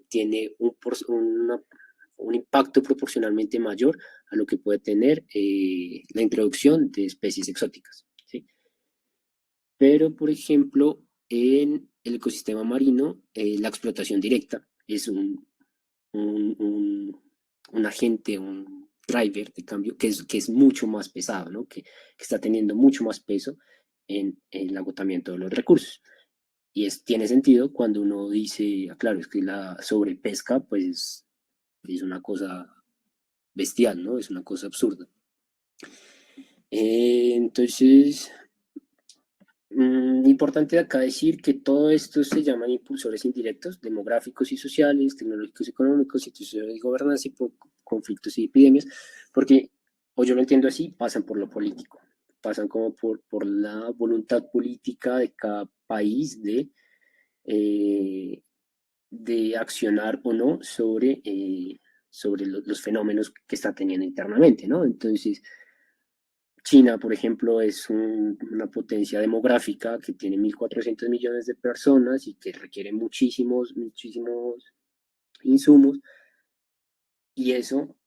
tiene un impacto proporcionalmente mayor a lo que puede tener la introducción de especies exóticas, ¿sí? Pero, por ejemplo, en el ecosistema marino, la explotación directa es un agente, un driver de cambio que es mucho más pesado, ¿no? Que está teniendo mucho más peso en el agotamiento de los recursos. tiene sentido cuando uno dice, claro, es que la sobrepesca, pues, es una cosa bestial, ¿no? Es una cosa absurda. Entonces, importante de acá decir que todo esto se llaman impulsores indirectos, demográficos y sociales, tecnológicos y económicos, institucionales de gobernanza y conflictos y epidemias, porque, o yo lo entiendo así, pasan por lo político, pasan como por la voluntad política de cada país de accionar o no sobre los fenómenos que está teniendo internamente, ¿no? Entonces, China, por ejemplo, es una potencia demográfica que tiene 1.400 millones de personas y que requiere muchísimos insumos, y eso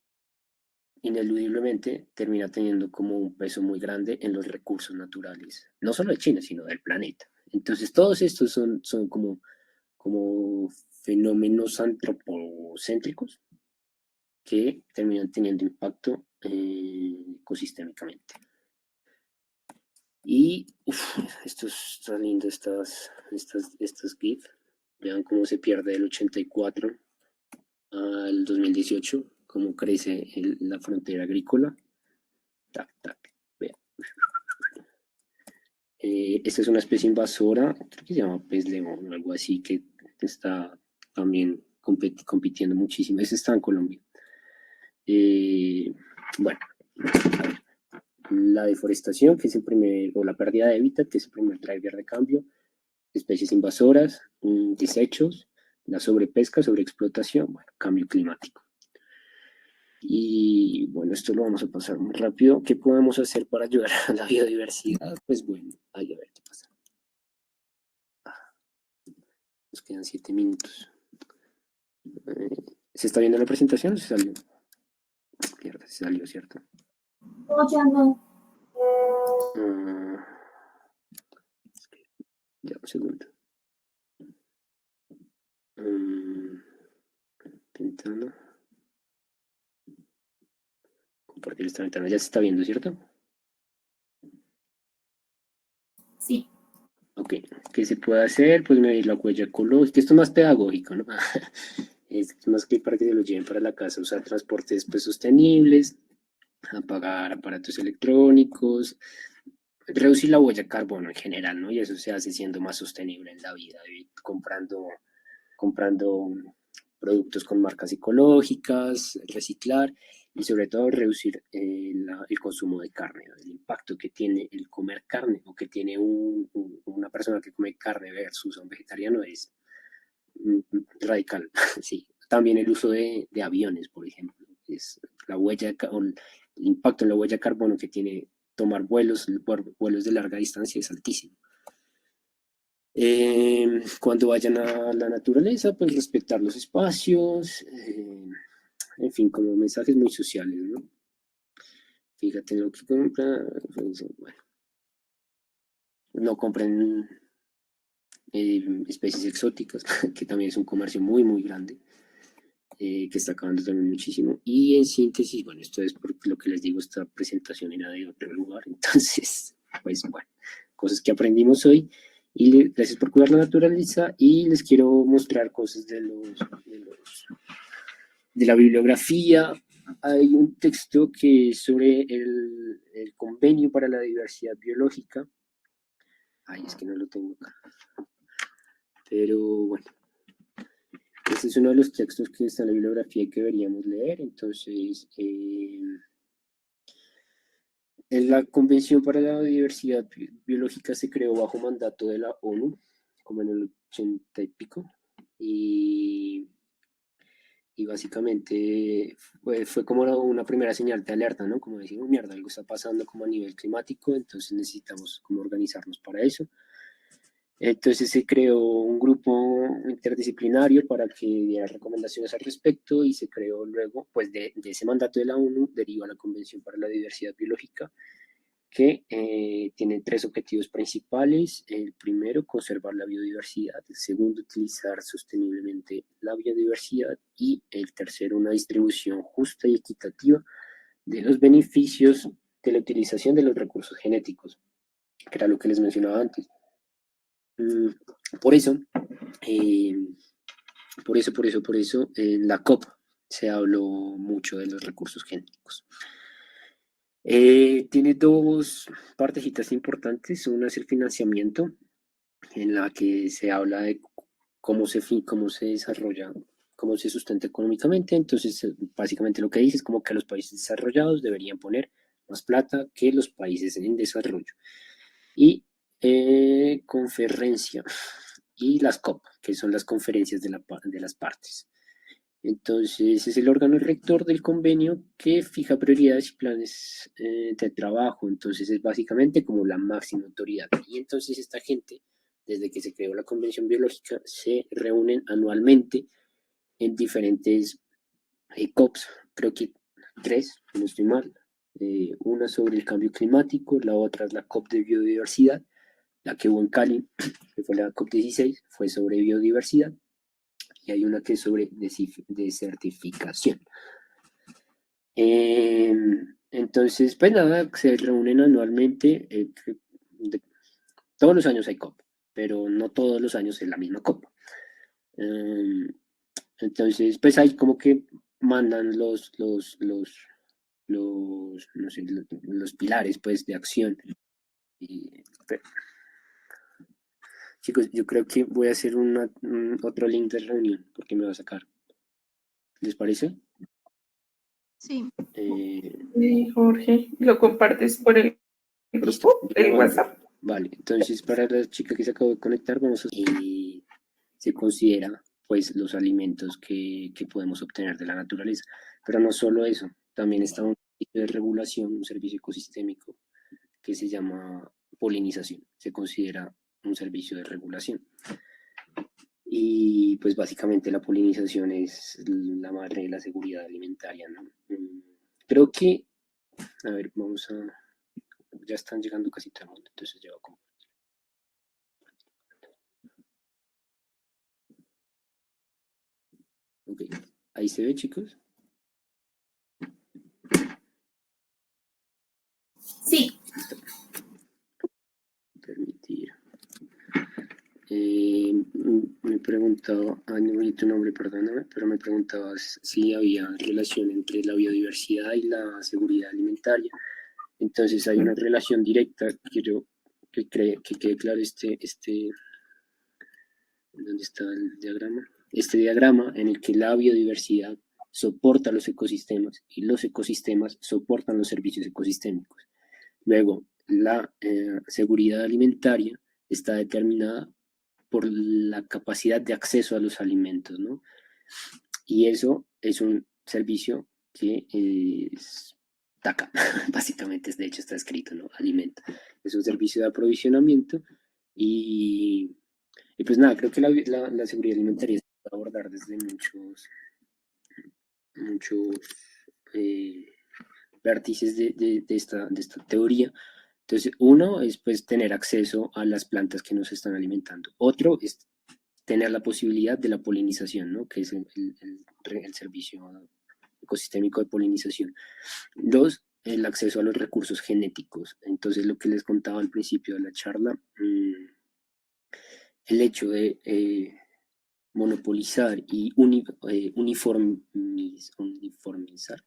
ineludiblemente termina teniendo como un peso muy grande en los recursos naturales, no solo de China, sino del planeta. Entonces, todos estos son como fenómenos antropocéntricos que terminan teniendo impacto ecosistémicamente. Y esto está lindo, estas GIF. Vean cómo se pierde del 84 al 2018, cómo crece la frontera agrícola. Tac, tac, vean. Esta es una especie invasora, creo que se llama pez león o algo así, que está también compitiendo muchísimo. Ese está en Colombia. Bueno, la deforestación, que es el primer, o la pérdida de hábitat, que es el primer driver de cambio, especies invasoras, desechos, la sobrepesca, sobreexplotación, bueno, cambio climático. Y bueno, esto lo vamos a pasar muy rápido. ¿Qué podemos hacer para ayudar a la biodiversidad? Pues bueno, ahí a ver qué pasa. Nos quedan 7 minutos. ¿Se está viendo la presentación o se salió? Mierda, se salió, ¿cierto? No, ya no. Ya, un segundo. Ventana. Compartir esta ventana. Ya se está viendo, ¿cierto? Sí. Ok, ¿qué se puede hacer? Pues medir la huella ecológica. Esto es más pedagógico, ¿no? Es más que para que se lo lleven para la casa, usar transportes pues, sostenibles, apagar aparatos electrónicos, reducir la huella de carbono en general, ¿no? Y eso se hace siendo más sostenible en la vida, comprando productos con marcas ecológicas, reciclar y sobre todo reducir el consumo de carne, ¿no? El impacto que tiene el comer carne o que tiene una persona que come carne versus un vegetariano es radical, sí. También el uso de aviones, por ejemplo, es la huella, el impacto en la huella de carbono que tiene tomar vuelos de larga distancia es altísimo. Cuando vayan a la naturaleza, pues respetar los espacios, en fin, como mensajes muy sociales, ¿no? Fíjate en lo que compra, pues, bueno, no compren especies exóticas, que también es un comercio muy, muy grande, que está acabando también muchísimo. Y en síntesis, bueno, esto es porque lo que les digo, esta presentación era de otro lugar, entonces, pues bueno, cosas que aprendimos hoy. Y gracias por cuidar la naturaleza y les quiero mostrar cosas de la bibliografía. Hay un texto que es sobre el convenio para la diversidad biológica. Ay, es que no lo tengo acá. Pero bueno, este es uno de los textos que está en la bibliografía y que deberíamos leer. Entonces, la Convención para la Diversidad Biológica se creó bajo mandato de la ONU, como en el 80 y pico, y básicamente fue como una primera señal de alerta, ¿no? Como decir, mierda, algo está pasando como a nivel climático, entonces necesitamos como organizarnos para eso. Entonces se creó un grupo interdisciplinario para que diera recomendaciones al respecto y se creó luego, pues de ese mandato de la ONU, deriva la Convención para la Diversidad Biológica, que tiene 3 objetivos principales. El primero, conservar la biodiversidad. El segundo, utilizar sosteniblemente la biodiversidad. Y el tercero, una distribución justa y equitativa de los beneficios de la utilización de los recursos genéticos, que era lo que les mencionaba antes. Por eso, en la COP se habló mucho de los recursos genéticos. Tiene dos partecitas importantes. Una es el financiamiento, en la que se habla de cómo se desarrolla, cómo se sustenta económicamente. Entonces, básicamente lo que dice es como que los países desarrollados deberían poner más plata que los países en desarrollo. Y conferencia y las COP, que son las conferencias de las partes. Entonces, es el órgano rector del convenio que fija prioridades y planes de trabajo. Entonces, es básicamente como la máxima autoridad. Y entonces esta gente, desde que se creó la Convención Biológica, se reúnen anualmente en diferentes COPs, creo que 3, si no estoy mal. Una sobre el cambio climático, la otra es la COP de biodiversidad, la que hubo en Cali, que fue la COP16, fue sobre biodiversidad, y hay una que es sobre desertificación. Entonces, pues nada, se reúnen anualmente, todos los años hay COP, pero no todos los años es la misma COP. Entonces, pues hay como que mandan no sé, los pilares pues de acción. Chicos, yo creo que voy a hacer otro link de reunión porque me va a sacar. ¿Les parece? Sí. Sí, Jorge, lo compartes por el grupo, el WhatsApp. Vale, entonces para la chica que se acabó de conectar, se considera pues los alimentos que podemos obtener de la naturaleza. Pero no solo eso, también está un servicio de regulación, un servicio ecosistémico que se llama polinización. Se considera un servicio de regulación. Y pues básicamente la polinización es la madre de la seguridad alimentaria, ¿no? Creo que, a ver, ya están llegando casi todo el mundo, entonces ya va como... Ok, ahí se ve, chicos. Sí. Permitir. Me preguntaba, no vi tu nombre, perdóname, pero me preguntabas si había relación entre la biodiversidad y la seguridad alimentaria. Entonces hay una relación directa, que quede claro ¿dónde está el diagrama? Este diagrama en el que la biodiversidad soporta los ecosistemas y los ecosistemas soportan los servicios ecosistémicos. Luego, la seguridad alimentaria está determinada por la capacidad de acceso a los alimentos, ¿no? Y eso es un servicio que es TACA, básicamente, de hecho está escrito, ¿no? Alimento. Es un servicio de aprovisionamiento y pues nada, creo que la seguridad alimentaria se puede abordar desde muchos vértices de esta teoría. Entonces, uno es pues tener acceso a las plantas que nos están alimentando. Otro es tener la posibilidad de la polinización, ¿no? Que es el servicio ecosistémico de polinización. Dos, el acceso a los recursos genéticos. Entonces, lo que les contaba al principio de la charla, el hecho de monopolizar y uniformizar,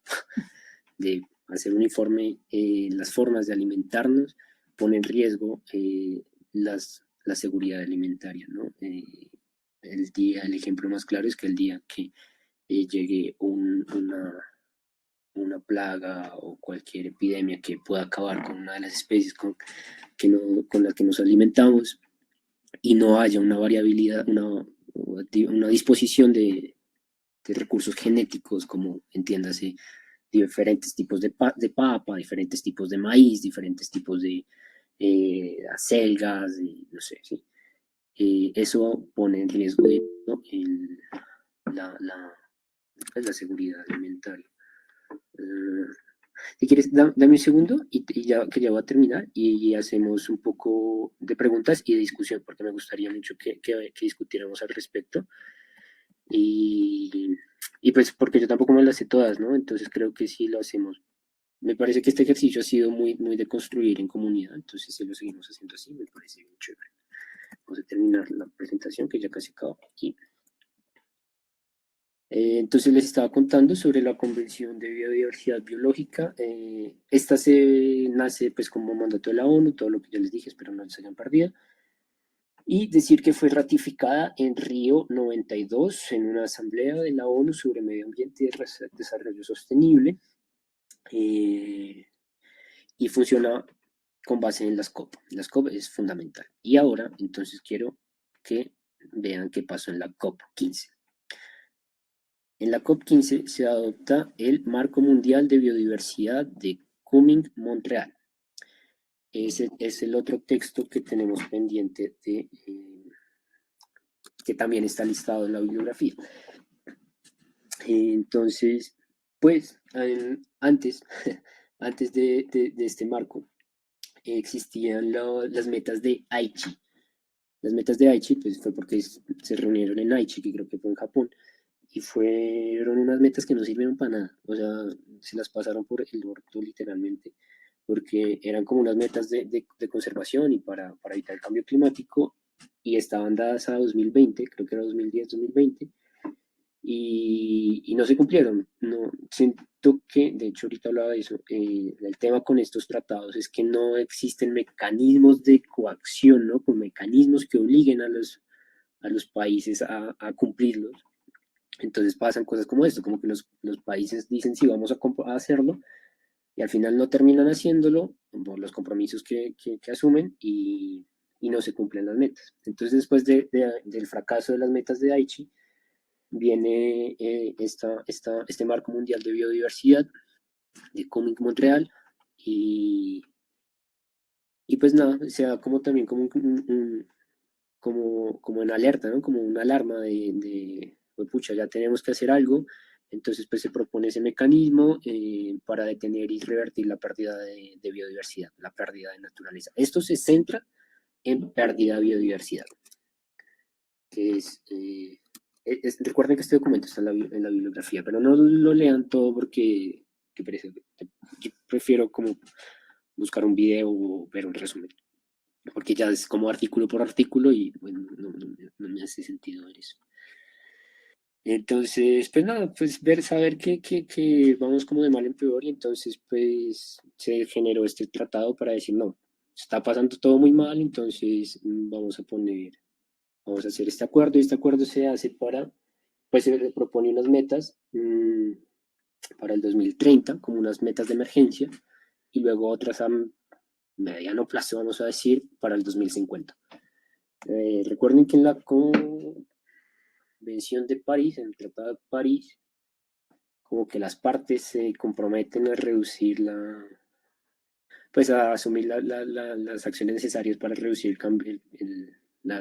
de hacer uniforme las formas de alimentarnos, pone en riesgo la seguridad alimentaria, ¿no? El ejemplo más claro es que el día que llegue una plaga o cualquier epidemia que pueda acabar con una de las especies con las que nos alimentamos y no haya una variabilidad, una disposición de recursos genéticos, como entiéndase, diferentes tipos de papa, diferentes tipos de maíz, diferentes tipos de acelgas, no sé, ¿sí? Eso pone en riesgo ¿no? la seguridad alimentaria. Si quieres, dame un segundo y ya que ya va a terminar y hacemos un poco de preguntas y de discusión, porque me gustaría mucho que discutiéramos al respecto. Y pues porque yo tampoco me las sé todas, ¿no? Entonces creo que sí lo hacemos. Me parece que este ejercicio ha sido muy de construir en comunidad, entonces si lo seguimos haciendo así, me parece muy chévere. vamos a terminar la presentación que ya casi acaba aquí. Entonces les estaba contando sobre la Convención de Biodiversidad Biológica. Esta nace pues como mandato de la ONU, todo lo que ya les dije, espero no se hayan perdido. Y decir que fue ratificada en Río 92 en una asamblea de la ONU sobre medio ambiente y desarrollo sostenible. Y funciona con base en las COP. Las COP es fundamental. Y ahora, entonces, quiero que vean qué pasó en la COP 15. En la COP 15 se adopta el Marco Mundial de Biodiversidad de Kunming-Montreal. Ese es el otro texto que tenemos pendiente de, que también está listado en la bibliografía. Entonces, pues, antes de este marco, existían las metas de Aichi. Las metas de Aichi, pues fue porque se reunieron en Aichi, que creo que fue en Japón, y fueron unas metas que no sirvieron para nada, o sea, se las pasaron por el orto literalmente, porque eran como unas metas de conservación y para evitar el cambio climático, y estaban dadas a 2020, creo que era 2010-2020, y no se cumplieron. No, siento que, de hecho ahorita hablaba de eso, el tema con estos tratados es que no existen mecanismos de coacción, ¿no? Con mecanismos que obliguen a los países a cumplirlos. Entonces pasan cosas como esto, como que los países dicen sí, vamos a hacerlo, y al final no terminan haciéndolo por los compromisos que asumen y no se cumplen las metas. Entonces después del fracaso de las metas de Aichi, viene este marco mundial de biodiversidad de Kunming-Montreal y pues nada, se da como también como, como en alerta, ¿no? Como una alarma pues, pucha, ya tenemos que hacer algo. Entonces pues se propone ese mecanismo para detener y revertir la pérdida de biodiversidad, la pérdida de naturaleza. Esto se centra en pérdida de biodiversidad, que recuerden que este documento está en la bibliografía, pero no lo lean todo porque yo prefiero como buscar un video o ver un resumen, porque ya es como artículo por artículo y bueno, no me hace sentido ver eso. Entonces, pues nada, pues saber que vamos como de mal en peor y entonces pues se generó este tratado para decir, no, está pasando todo muy mal, entonces vamos a hacer este acuerdo y este acuerdo se hace pues se propone unas metas para el 2030 como unas metas de emergencia y luego otras a mediano plazo, vamos a decir, para el 2050. Recuerden que en la Convención de París, en el Tratado de París, como que las partes se comprometen a reducir pues a asumir las acciones necesarias para reducir el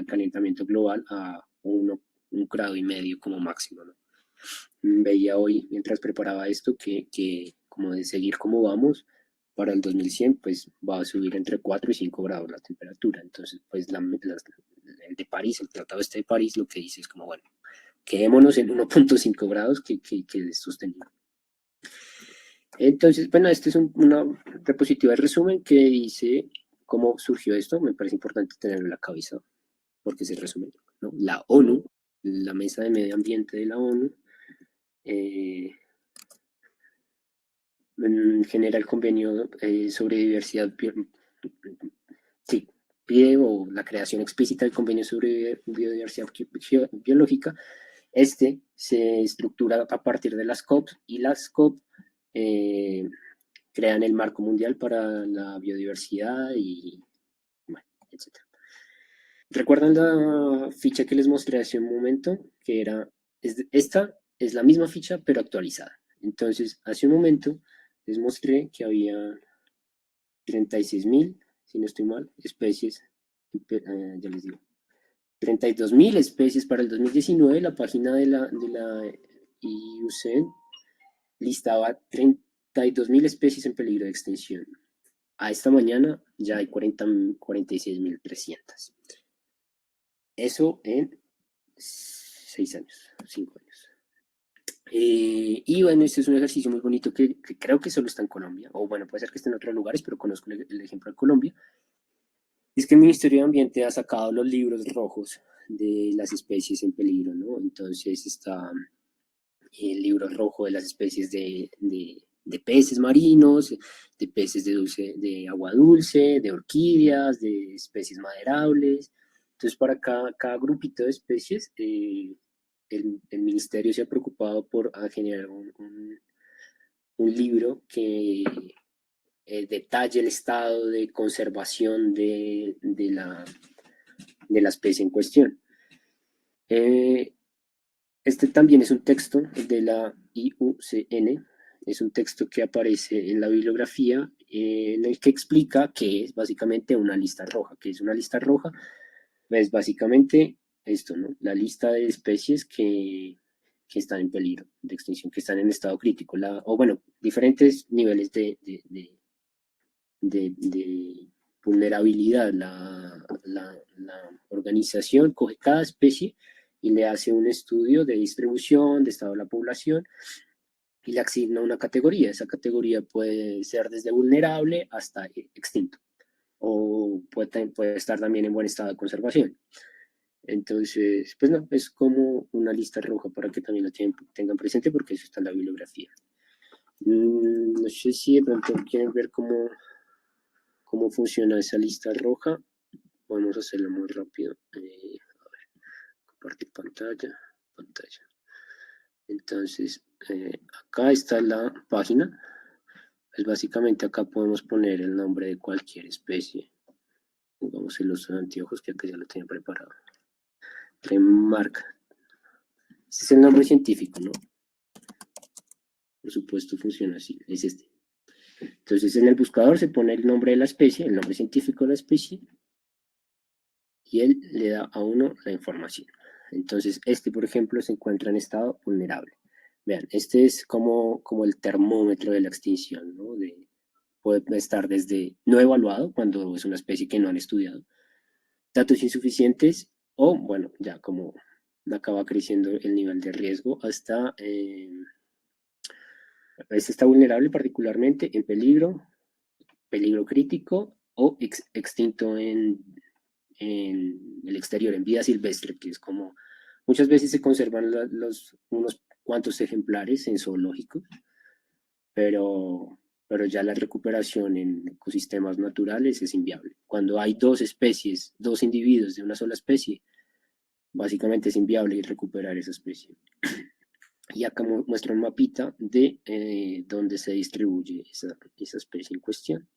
calentamiento global a 1,5 grados como máximo, ¿no? Veía hoy, mientras preparaba esto, que como de seguir como vamos, para el 2100, pues va a subir entre 4 y 5 grados la temperatura. Entonces, pues el de París, el Tratado este de París, lo que dice es como, bueno, quedémonos en 1,5 grados que es sostenible. Entonces, bueno, este es una diapositiva de resumen que dice cómo surgió esto. Me parece importante tenerlo en la cabeza porque se resume, ¿no? La ONU, la Mesa de Medio Ambiente de la ONU, genera el convenio sobre diversidad, sí, pide o la creación explícita del convenio sobre biodiversidad biológica. Este se estructura a partir de las COP y las COP crean el marco mundial para la biodiversidad y bueno, etc. ¿Recuerdan la ficha que les mostré hace un momento? Que esta es la misma ficha pero actualizada. Entonces, hace un momento les mostré que había 36.000, si no estoy mal, especies, ya les digo, 32.000 especies para el 2019. La página de la IUCN listaba 32.000 especies en peligro de extinción. A esta mañana ya hay 46.300. Eso en 6 años, 5 años. Y bueno, este es un ejercicio muy bonito que creo que solo está en Colombia, o bueno, puede ser que esté en otros lugares, pero conozco el ejemplo de Colombia, Es que el Ministerio de Ambiente ha sacado los libros rojos de las especies en peligro, ¿no? Entonces está el libro rojo de las especies de peces marinos, de peces de agua dulce, de orquídeas, de especies maderables. Entonces, para cada grupito de especies, el ministerio se ha preocupado por generar un libro que detalle el estado de conservación de la especie en cuestión. Este también es un texto de la IUCN, es un texto que aparece en la bibliografía en el que explica qué es básicamente una lista roja. ¿Qué es una lista roja? Pues básicamente esto, ¿no? La lista de especies que están en peligro de extinción, que están en estado crítico, o bueno, diferentes niveles de vulnerabilidad. La organización coge cada especie y le hace un estudio de distribución, de estado de la población, y le asigna una categoría. Esa categoría puede ser desde vulnerable hasta extinto, o puede estar también en buen estado de conservación. Entonces, pues no, es como una lista roja para que también la tengan presente, porque eso está en la bibliografía. No sé si de pronto quieren ver cómo funciona esa lista roja. Vamos a hacerlo muy rápido. A ver, compartir pantalla. Entonces, acá está la página. Pues básicamente acá podemos poner el nombre de cualquier especie. Vamos el uso de anteojos, que acá ya lo tenía preparado. Remarca. Este es el nombre científico, ¿no? Por supuesto funciona así, es este. Entonces en el buscador se pone el nombre de la especie, el nombre científico de la especie, y él le da a uno la información. Entonces este, por ejemplo, se encuentra en estado vulnerable. Vean, este es como el termómetro de la extinción, ¿no? Puede estar desde no evaluado, cuando es una especie que no han estudiado, datos insuficientes, o bueno, ya como acaba creciendo el nivel de riesgo, hasta este está vulnerable particularmente en peligro crítico o extinto en el exterior, en vida silvestre, que es como muchas veces se conservan unos cuantos ejemplares en zoológicos, pero ya la recuperación en ecosistemas naturales es inviable. Cuando hay dos especies, dos individuos de una sola especie, básicamente es inviable recuperar esa especie. Y acá muestra un mapita de dónde se distribuye esa especie en cuestión.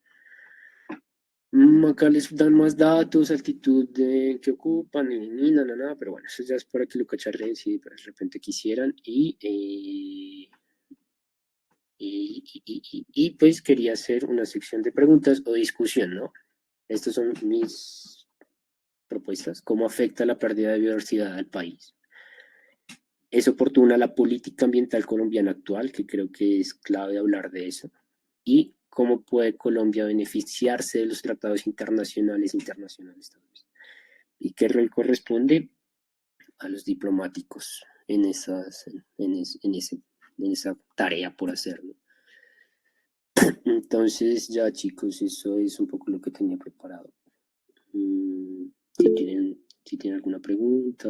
Acá les dan más datos, altitud que ocupan, nada, pero bueno, eso ya es para que lo cacharren si de repente quisieran. Y pues quería hacer una sección de preguntas o discusión, ¿no? Estas son mis propuestas. ¿Cómo afecta la pérdida de biodiversidad al país? ¿Es oportuna la política ambiental colombiana actual? Que creo que es clave hablar de eso. ¿Y cómo puede Colombia beneficiarse de los tratados internacionales tal vez? ¿Y qué rol corresponde a los diplomáticos en esa tarea por hacerlo? Entonces, ya chicos, eso es un poco lo que tenía preparado. Si tienen alguna pregunta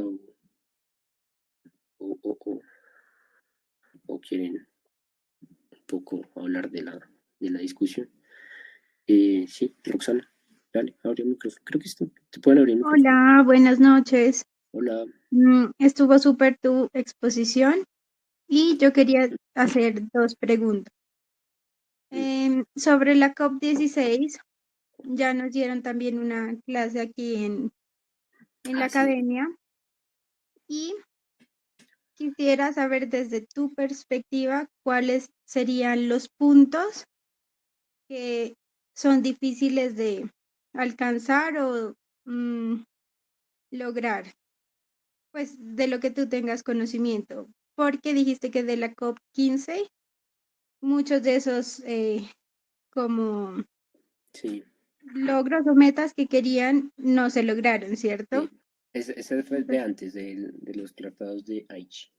o quieren un poco hablar de la discusión. Sí, Roxana, dale, abre el micrófono. Creo que te pueden abrir el micrófono. Hola, buenas noches. Hola. Estuvo súper tu exposición y yo quería hacer dos preguntas. Sobre la COP16, ya nos dieron también una clase aquí en la Sí. academia y quisiera saber desde tu perspectiva cuáles serían los puntos que son difíciles de alcanzar o lograr, pues de lo que tú tengas conocimiento, porque dijiste que de la COP15 muchos de esos como Sí, logros o metas que querían no se lograron, ¿cierto? sí. Ese fue de Entonces, antes, de los tratados de Aichi.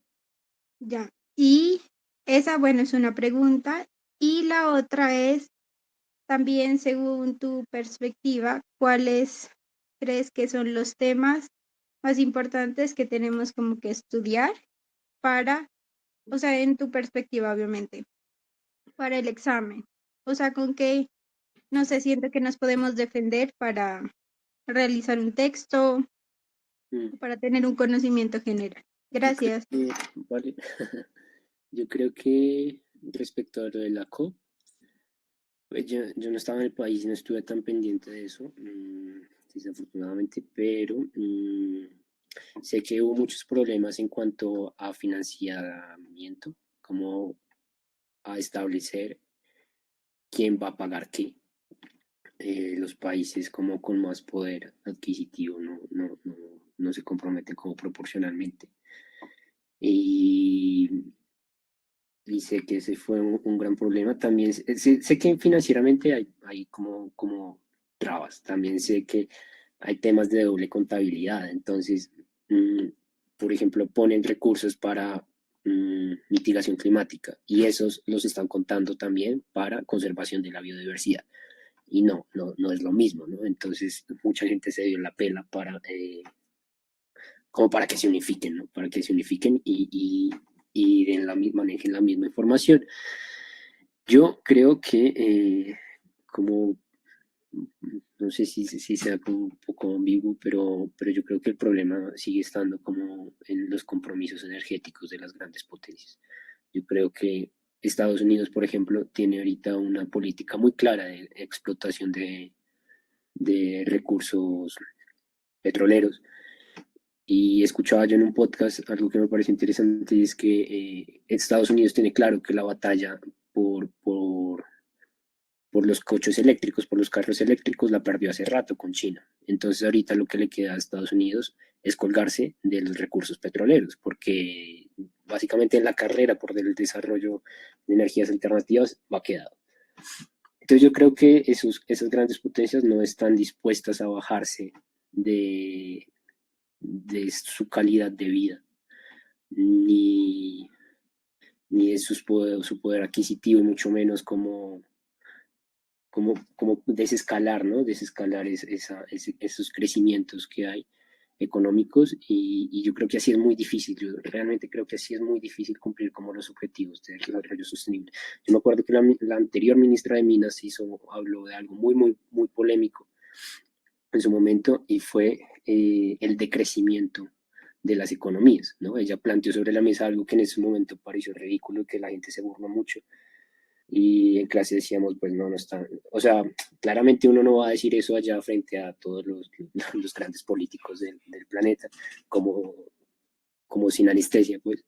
ya. Y esa, bueno, es una pregunta. Y la otra es, también según tu perspectiva, ¿cuáles crees que son los temas más importantes que tenemos como que estudiar para, o sea, en tu perspectiva, obviamente, para el examen? O sea, con qué, no sé, siento que nos podemos defender para realizar un texto Mm, o para tener un conocimiento general. Yo creo Gracias. que, vale, yo creo que respecto a lo de la COP, pues yo no estaba en el país, no estuve tan pendiente de eso, desafortunadamente, pero sé que hubo muchos problemas en cuanto a financiamiento, como a establecer quién va a pagar qué. Los países como con más poder adquisitivo no se comprometen como proporcionalmente. Y, y sé que ese fue un gran problema. También sé que financieramente hay como trabas. También sé que hay temas de doble contabilidad. Entonces, mm, por ejemplo, ponen recursos para mitigación climática y esos los están contando también para conservación de la biodiversidad. Y no es lo mismo, ¿no? Entonces, mucha gente se dio la pela como para que se unifiquen, ¿no? Para que se unifiquen y manejen la misma información. Yo creo que como, no sé si sea como un poco ambiguo, pero yo creo que el problema sigue estando como en los compromisos energéticos de las grandes potencias. Yo creo que Estados Unidos, por ejemplo, tiene ahorita una política muy clara de explotación de recursos petroleros. Y escuchaba yo en un podcast algo que me parece interesante y es que Estados Unidos tiene claro que la batalla por, por, por los coches eléctricos, por los carros eléctricos, la perdió hace rato con China. Entonces ahorita lo que le queda a Estados Unidos es colgarse de los recursos petroleros, porque básicamente en la carrera por el desarrollo de energías alternativas va quedado. Entonces yo creo que esas grandes potencias no están dispuestas a bajarse de, de su calidad de vida, ni, ni de su poder adquisitivo, y mucho menos como desescalar, ¿no? Desescalar esos crecimientos que hay económicos y yo creo que así es muy difícil, yo realmente creo que así es muy difícil cumplir como los objetivos de desarrollo sostenible. Yo me acuerdo que la anterior ministra de Minas habló de algo muy polémico en su momento y fue el decrecimiento de las economías, ¿no? Ella planteó sobre la mesa algo que en ese momento pareció ridículo y que la gente se burló mucho y en clase decíamos, pues no está, o sea, claramente uno no va a decir eso allá frente a todos los grandes políticos del planeta, como sin anestesia, pues,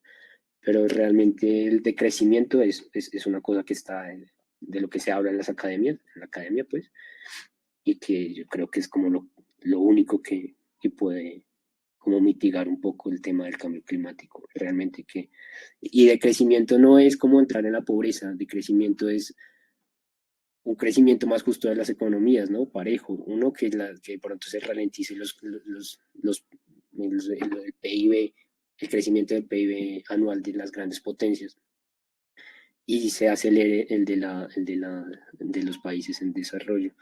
pero realmente el decrecimiento es una cosa que está de lo que se habla en las academias, en la academia, pues, y que yo creo que es como lo único que puede como mitigar un poco el tema del cambio climático, realmente que, y de crecimiento no es como entrar en la pobreza, de crecimiento es un crecimiento más justo de las economías, ¿no? Parejo, uno que pronto se ralentice el PIB, el crecimiento del PIB anual de las grandes potencias y se acelere el de los países en desarrollo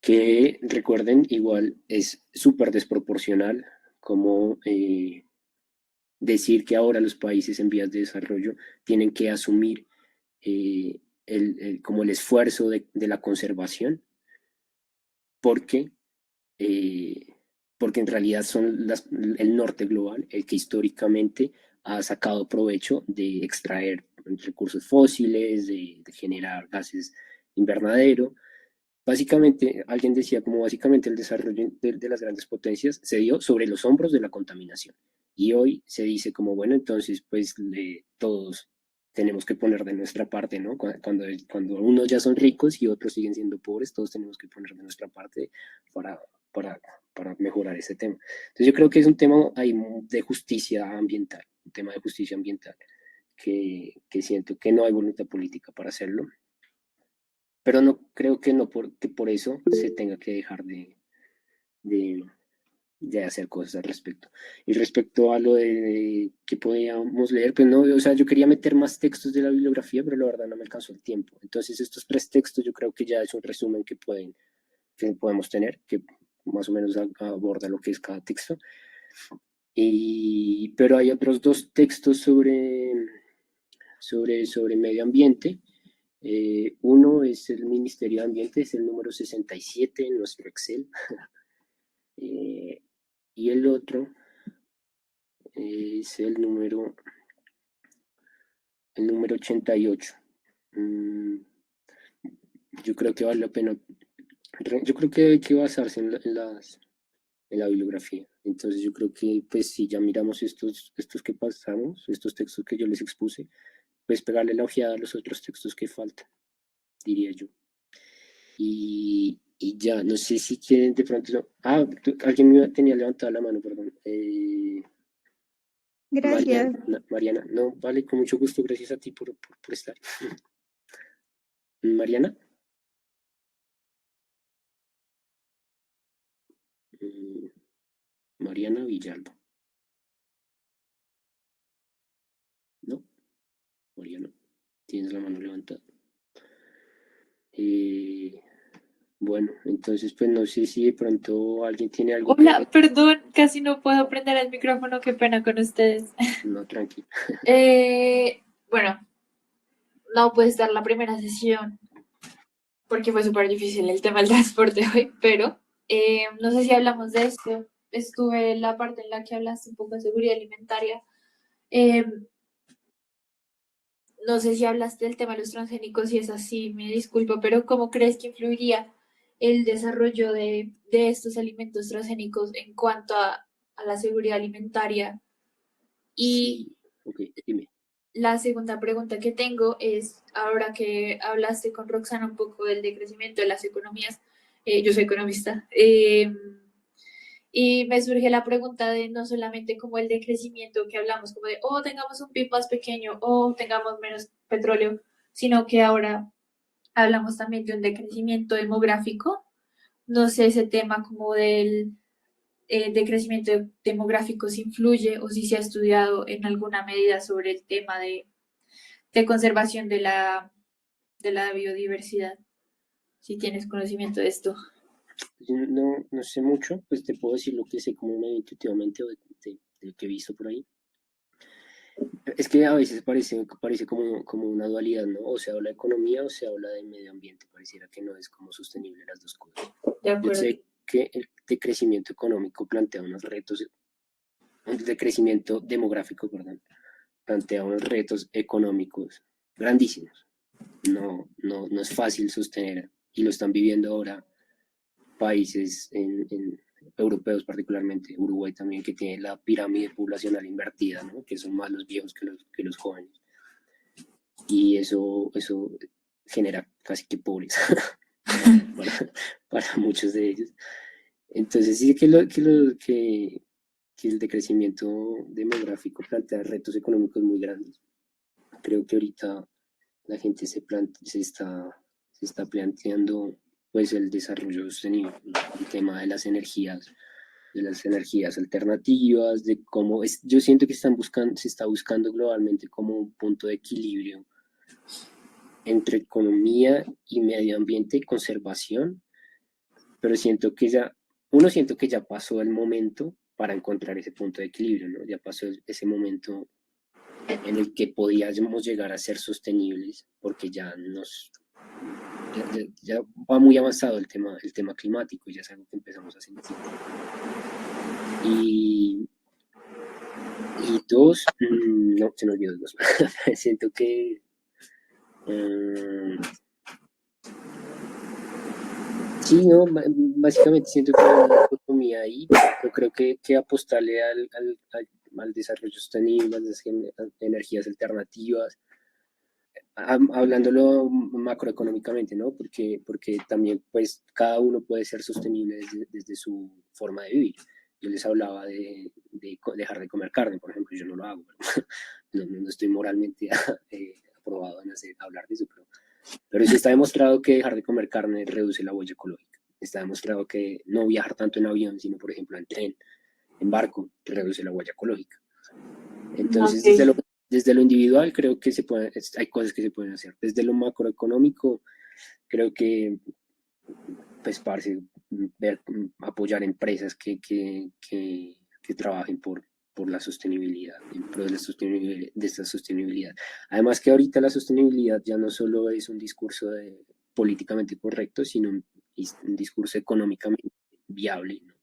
que recuerden, igual es súper desproporcional como decir que ahora los países en vías de desarrollo tienen que asumir como el esfuerzo de la conservación, porque, eh, porque en realidad son el norte global el que históricamente ha sacado provecho de extraer recursos fósiles, de generar gases invernadero. Básicamente, alguien decía como básicamente el desarrollo de las grandes potencias se dio sobre los hombros de la contaminación. Y hoy se dice como, bueno, entonces pues todos tenemos que poner de nuestra parte, ¿no? Cuando unos ya son ricos y otros siguen siendo pobres, todos tenemos que poner de nuestra parte para, para, para mejorar ese tema. Entonces yo creo que es un tema ahí de justicia ambiental, un tema de justicia ambiental, que siento que no hay voluntad política para hacerlo, pero no creo que no que por eso se tenga que dejar de, de hacer cosas al respecto. Y respecto a lo de que podíamos leer, pues no, o sea, yo quería meter más textos de la bibliografía, pero la verdad no me alcanzó el tiempo. Entonces estos 3 textos yo creo que ya es un resumen que podemos tener, que más o menos aborda lo que es cada texto. Pero hay otros dos textos sobre medio ambiente. Uno es el Ministerio de Ambiente, es el número 67 en nuestro Excel. Y el otro es el número 88. Yo creo que vale la pena. Yo creo que hay que basarse en la bibliografía. Entonces yo creo que, pues, si ya miramos estos que pasamos, estos textos que yo les expuse, pues pegarle la ojeada a los otros textos que faltan, diría yo. Y ya, no sé si quieren de pronto. Alguien me tenía levantada la mano, perdón. Gracias. Mariana, no, vale, con mucho gusto, gracias a ti por estar. Mariana. Mariana Villalba. No, Mariana, tienes la mano levantada. Bueno, entonces pues no sé si de pronto alguien tiene algo Hola, que... perdón, casi no puedo prender el micrófono, qué pena con ustedes. No, tranqui. Bueno, no pude estar la primera sesión porque fue súper difícil el tema del transporte hoy, pero no sé si hablamos de esto. Estuve en la parte en la que hablaste un poco de seguridad alimentaria. Eh, no sé si hablaste del tema de los transgénicos, si es así, me disculpo, pero ¿cómo crees que influiría el desarrollo de estos alimentos transgénicos en cuanto a la seguridad alimentaria? Y Sí, ok, dime. la segunda pregunta que tengo es, ahora que hablaste con Roxana un poco del decrecimiento de las economías, yo soy economista, y me surge la pregunta de no solamente como el decrecimiento que hablamos, como de, tengamos un PIB más pequeño, o tengamos menos petróleo, sino que ahora hablamos también de un decrecimiento demográfico. No sé ese tema como del decrecimiento demográfico si influye o si se ha estudiado en alguna medida sobre el tema de conservación de la biodiversidad, si tienes conocimiento de esto. No sé mucho, pues te puedo decir lo que sé como medio intuitivamente o de lo que he visto por ahí. Es que a veces parece como una dualidad, ¿no? O se habla de economía o se habla de medio ambiente. Pareciera que no es como sostenible las dos cosas. De Yo acuerdo. sé que el decrecimiento económico plantea unos retos, el decrecimiento demográfico, perdón, plantea unos retos económicos grandísimos. No es fácil sostener, y lo están viviendo ahora países europeos, particularmente Uruguay también, que tiene la pirámide poblacional invertida, ¿no? Que son más los viejos que los jóvenes. Y eso genera casi que pobreza para muchos de ellos. Entonces sí que el decrecimiento demográfico plantea retos económicos muy grandes. Creo que ahorita la gente se está planteando pues el desarrollo sostenible, el tema de las energías alternativas, de cómo yo siento que se está buscando globalmente como un punto de equilibrio entre economía y medio ambiente y conservación, pero siento que ya pasó el momento para encontrar ese punto de equilibrio, ¿no? Ya pasó ese momento en el que podíamos llegar a ser sostenibles, porque ya va muy avanzado el tema climático, y ya es algo que empezamos a sentir. Y dos, no, se me olvidó dos. Siento que sí, no, básicamente siento que hay una dicotomía ahí. Yo creo que apostarle al desarrollo sostenible, a las energías alternativas, hablándolo macroeconómicamente, ¿no? Porque también, pues, cada uno puede ser sostenible desde su forma de vivir. Yo les hablaba de dejar de comer carne, por ejemplo, yo no lo hago, no estoy moralmente aprobado en hablar de eso, pero sí está demostrado que dejar de comer carne reduce la huella ecológica. Está demostrado que no viajar tanto en avión, sino, por ejemplo, en tren, en barco, reduce la huella ecológica. Entonces, Okay. desde lo individual, creo que hay cosas que se pueden hacer. Desde lo macroeconómico, creo que, pues, parce, apoyar empresas que trabajen por la sostenibilidad, en pro de esta sostenibilidad. Además que ahorita la sostenibilidad ya no solo es un discurso políticamente correcto, sino un discurso económicamente viable, ¿no?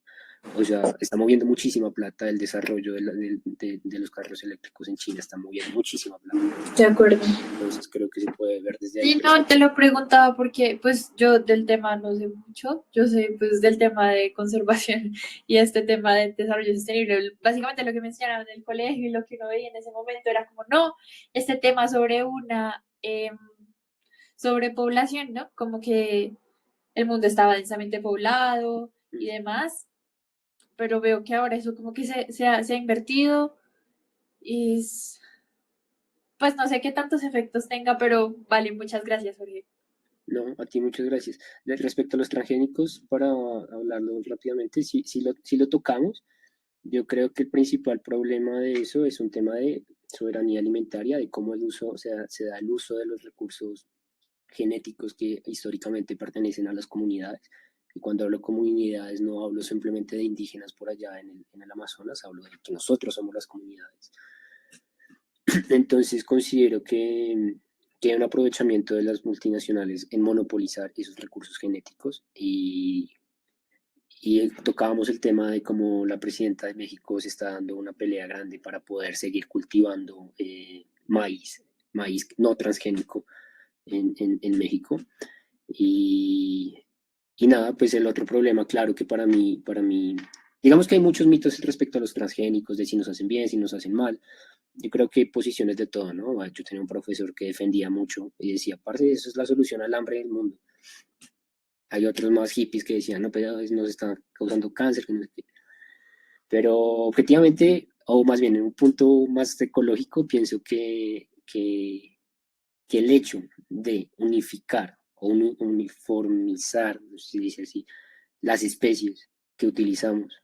O sea, está moviendo muchísima plata el desarrollo de los carros eléctricos en China, está moviendo muchísima plata. De acuerdo. Entonces creo que se puede ver desde ahí. Sí, no, te lo preguntaba porque pues yo del tema no sé mucho, yo sé pues del tema de conservación y este tema de desarrollo sostenible, básicamente lo que me enseñaron en el colegio y lo que uno veía en ese momento era como, no, este tema sobre una sobrepoblación, ¿no? Como que el mundo estaba densamente poblado y demás, pero veo que ahora eso como que se ha invertido y pues no sé qué tantos efectos tenga, pero vale, muchas gracias, Jorge. No, a ti muchas gracias. Respecto a los transgénicos, para hablarlo rápidamente, si lo tocamos, yo creo que el principal problema de eso es un tema de soberanía alimentaria, de cómo el uso, o sea, se da el uso de los recursos genéticos que históricamente pertenecen a las comunidades. Y cuando hablo de comunidades, no hablo simplemente de indígenas por allá en el Amazonas, hablo de que nosotros somos las comunidades. Entonces considero que hay un aprovechamiento de las multinacionales en monopolizar esos recursos genéticos y tocábamos el tema de cómo la presidenta de México se está dando una pelea grande para poder seguir cultivando maíz no transgénico en México. Y nada, pues el otro problema, claro que para mí, digamos que hay muchos mitos respecto a los transgénicos, de si nos hacen bien, si nos hacen mal. Yo creo que hay posiciones de todo, ¿no? Yo tenía un profesor que defendía mucho y decía, parce, eso es la solución al hambre del mundo. Hay otros más hippies que decían, no, pero nos está causando cáncer, que no sé qué. Pero objetivamente, o más bien en un punto más ecológico, pienso que el hecho de unificar o uniformizar, no sé si dice así, las especies que utilizamos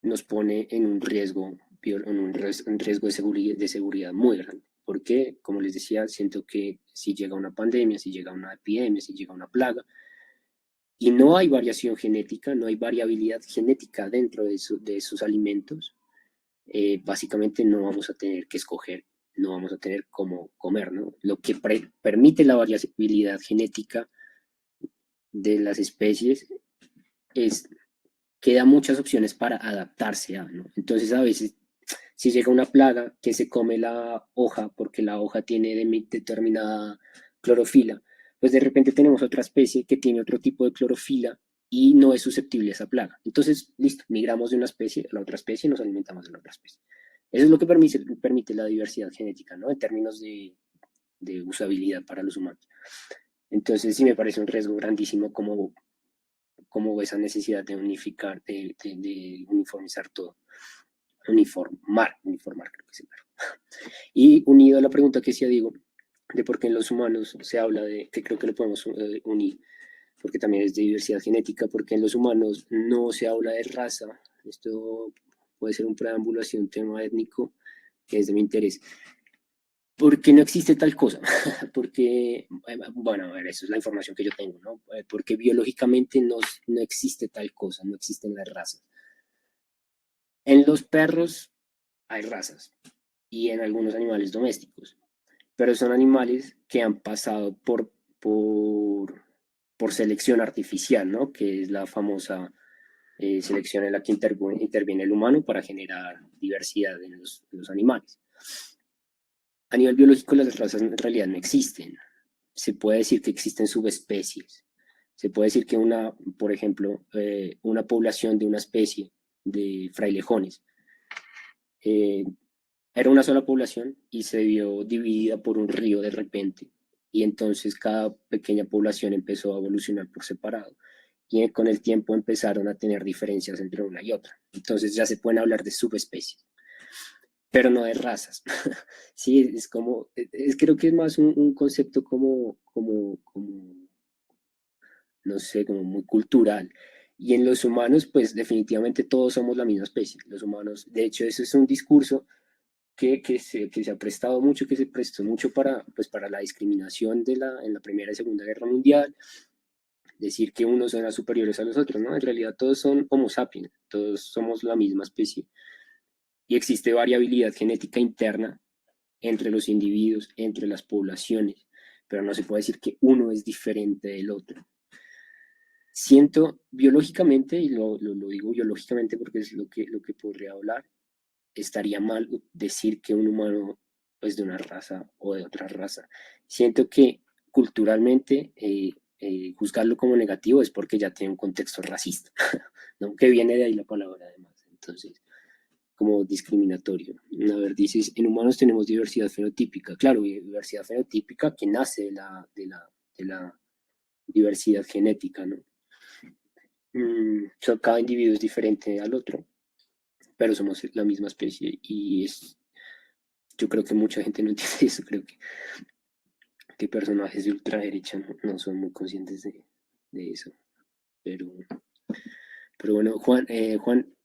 nos pone en un riesgo, de seguridad muy grande. Porque, como les decía, siento que si llega una pandemia, si llega una epidemia, si llega una plaga, y no hay variación genética, no hay variabilidad genética dentro de esos alimentos, básicamente no vamos a tener que escoger, no vamos a tener cómo comer, ¿no? Lo que permite la variabilidad genética de las especies es que da muchas opciones para adaptarse a, ¿no? Entonces a veces si llega una plaga que se come la hoja porque la hoja tiene determinada clorofila, pues de repente tenemos otra especie que tiene otro tipo de clorofila y no es susceptible a esa plaga. Entonces, listo, migramos de una especie a la otra especie y nos alimentamos de la otra especie. Eso es lo que permite la diversidad genética, ¿no? En términos de usabilidad para los humanos. Entonces, sí me parece un riesgo grandísimo como esa necesidad de unificar, de uniformizar todo. Uniformar creo que es el verbo. Y unido a la pregunta que hacía Diego, de por qué en los humanos se habla de, que creo que lo podemos unir, porque también es de diversidad genética, porque en los humanos no se habla de raza. Esto puede ser un preámbulo hacia un tema étnico que es de mi interés. Porque no existe tal cosa, porque, bueno, a ver, eso es la información que yo tengo, ¿no? Porque biológicamente no existe tal cosa, no existen las razas. En los perros hay razas y en algunos animales domésticos, pero son animales que han pasado por selección artificial, ¿no? Que es la famosa selección en la que interviene el humano para generar diversidad en los animales. A nivel biológico las razas en realidad no existen. Se puede decir que existen subespecies. Se puede decir que por ejemplo, una población de una especie de frailejones era una sola población y se vio dividida por un río de repente. Y entonces cada pequeña población empezó a evolucionar por separado. Y con el tiempo empezaron a tener diferencias entre una y otra. Entonces ya se pueden hablar de subespecies, pero no de razas. Sí, es como, creo que es más un concepto como, no sé, como muy cultural. Y en los humanos, pues definitivamente todos somos la misma especie. Los humanos, de hecho, eso es un discurso que se ha prestado mucho, que se prestó mucho para la discriminación en la Primera y Segunda Guerra Mundial, decir que unos son superiores a los otros, ¿no? En realidad todos son Homo sapiens, todos somos la misma especie. Y existe variabilidad genética interna entre los individuos, entre las poblaciones, pero no se puede decir que uno es diferente del otro. Siento biológicamente, y lo digo biológicamente porque es lo que podría hablar, estaría mal decir que un humano es de una raza o de otra raza. Siento que culturalmente juzgarlo como negativo es porque ya tiene un contexto racista, ¿no? Que viene de ahí la palabra además. Entonces, como discriminatorio. A ver, dices, en humanos tenemos diversidad fenotípica. Claro, diversidad fenotípica que nace de la diversidad genética, ¿no? Cada individuo es diferente al otro, pero somos la misma especie y yo creo que mucha gente no entiende eso, creo que personajes de ultraderecha no son muy conscientes de eso, pero bueno, Juan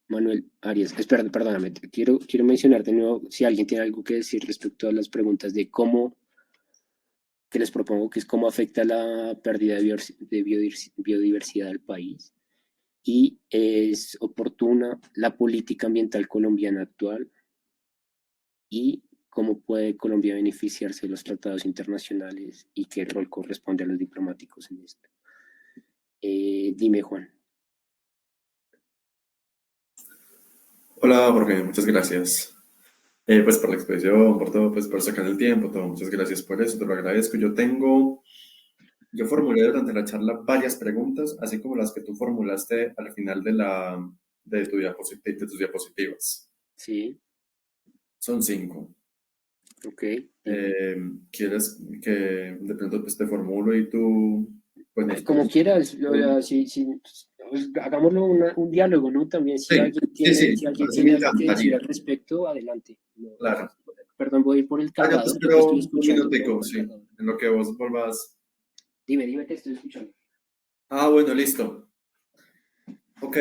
Manuel Arias, perdóname, quiero mencionar de nuevo si alguien tiene algo que decir respecto a las preguntas de cómo, que les propongo, que es cómo afecta la pérdida de biodiversidad del país y es oportuna la política ambiental colombiana actual y cómo puede Colombia beneficiarse de los tratados internacionales y qué rol corresponde a los diplomáticos en esto. Dime, Juan. Hola Jorge, muchas gracias. Pues por la exposición, por todo, pues por sacar el tiempo, todo. Muchas gracias por eso, te lo agradezco. Yo formulé durante la charla varias preguntas, así como las que tú formulaste al final de tus diapositivas. Sí. Son 5. Ok. ¿Quieres que de pronto pues, te formulo y tú... Pues como quieras, pues, hagámoslo un diálogo, ¿no? También si Sí, alguien sí, así me tiene algo que decir encantaría. al respecto, adelante. No, Claro. perdón, voy a ir por el Yo te cargador, yo te espero estoy un escuchando. minutico, sí, en lo que vos volvás. Dime, te estoy escuchando. Bueno, listo. Ok,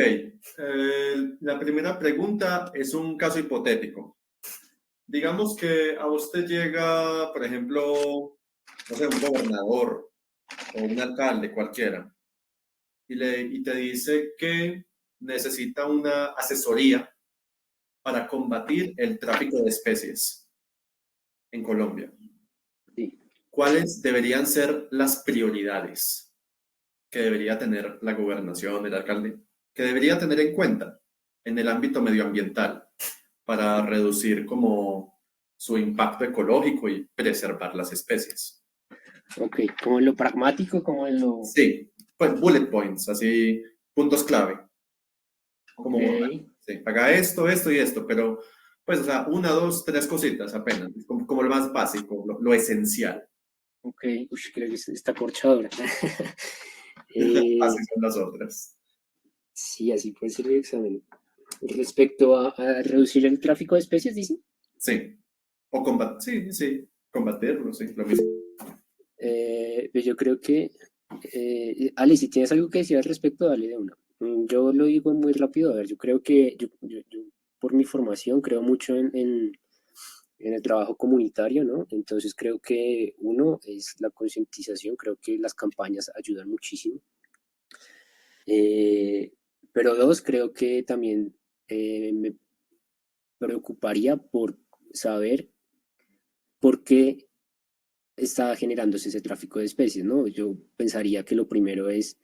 la primera pregunta es un caso hipotético. Digamos que a usted llega, por ejemplo, no sé, un gobernador o un alcalde cualquiera y te dice que necesita una asesoría para combatir el tráfico de especies en Colombia. Sí. ¿Cuáles deberían ser las prioridades que debería tener la gobernación, el alcalde, que debería tener en cuenta en el ámbito medioambiental para reducir como su impacto ecológico y preservar las especies? Ok, como en lo pragmático, como en lo... Sí, pues bullet points, así, puntos clave. Como, sí, haga esto, esto y esto, pero pues, o sea, 1, 2, 3 cositas apenas, como lo más básico, lo esencial. Ok, creo que está corchadora. Así son las otras. Sí, así puede ser el examen. Respecto a reducir el tráfico de especies, ¿dicen? Sí, o combatirlo, sí, lo mismo. Pues yo creo que, Ale, si tienes algo que decir al respecto, dale de una. Yo lo digo muy rápido, a ver, yo creo que yo por mi formación creo mucho en el trabajo comunitario, ¿no? Entonces creo que uno es la concientización, creo que las campañas ayudan muchísimo. Pero dos, creo que también me preocuparía por saber por qué está generándose ese tráfico de especies, ¿no? Yo pensaría que lo primero es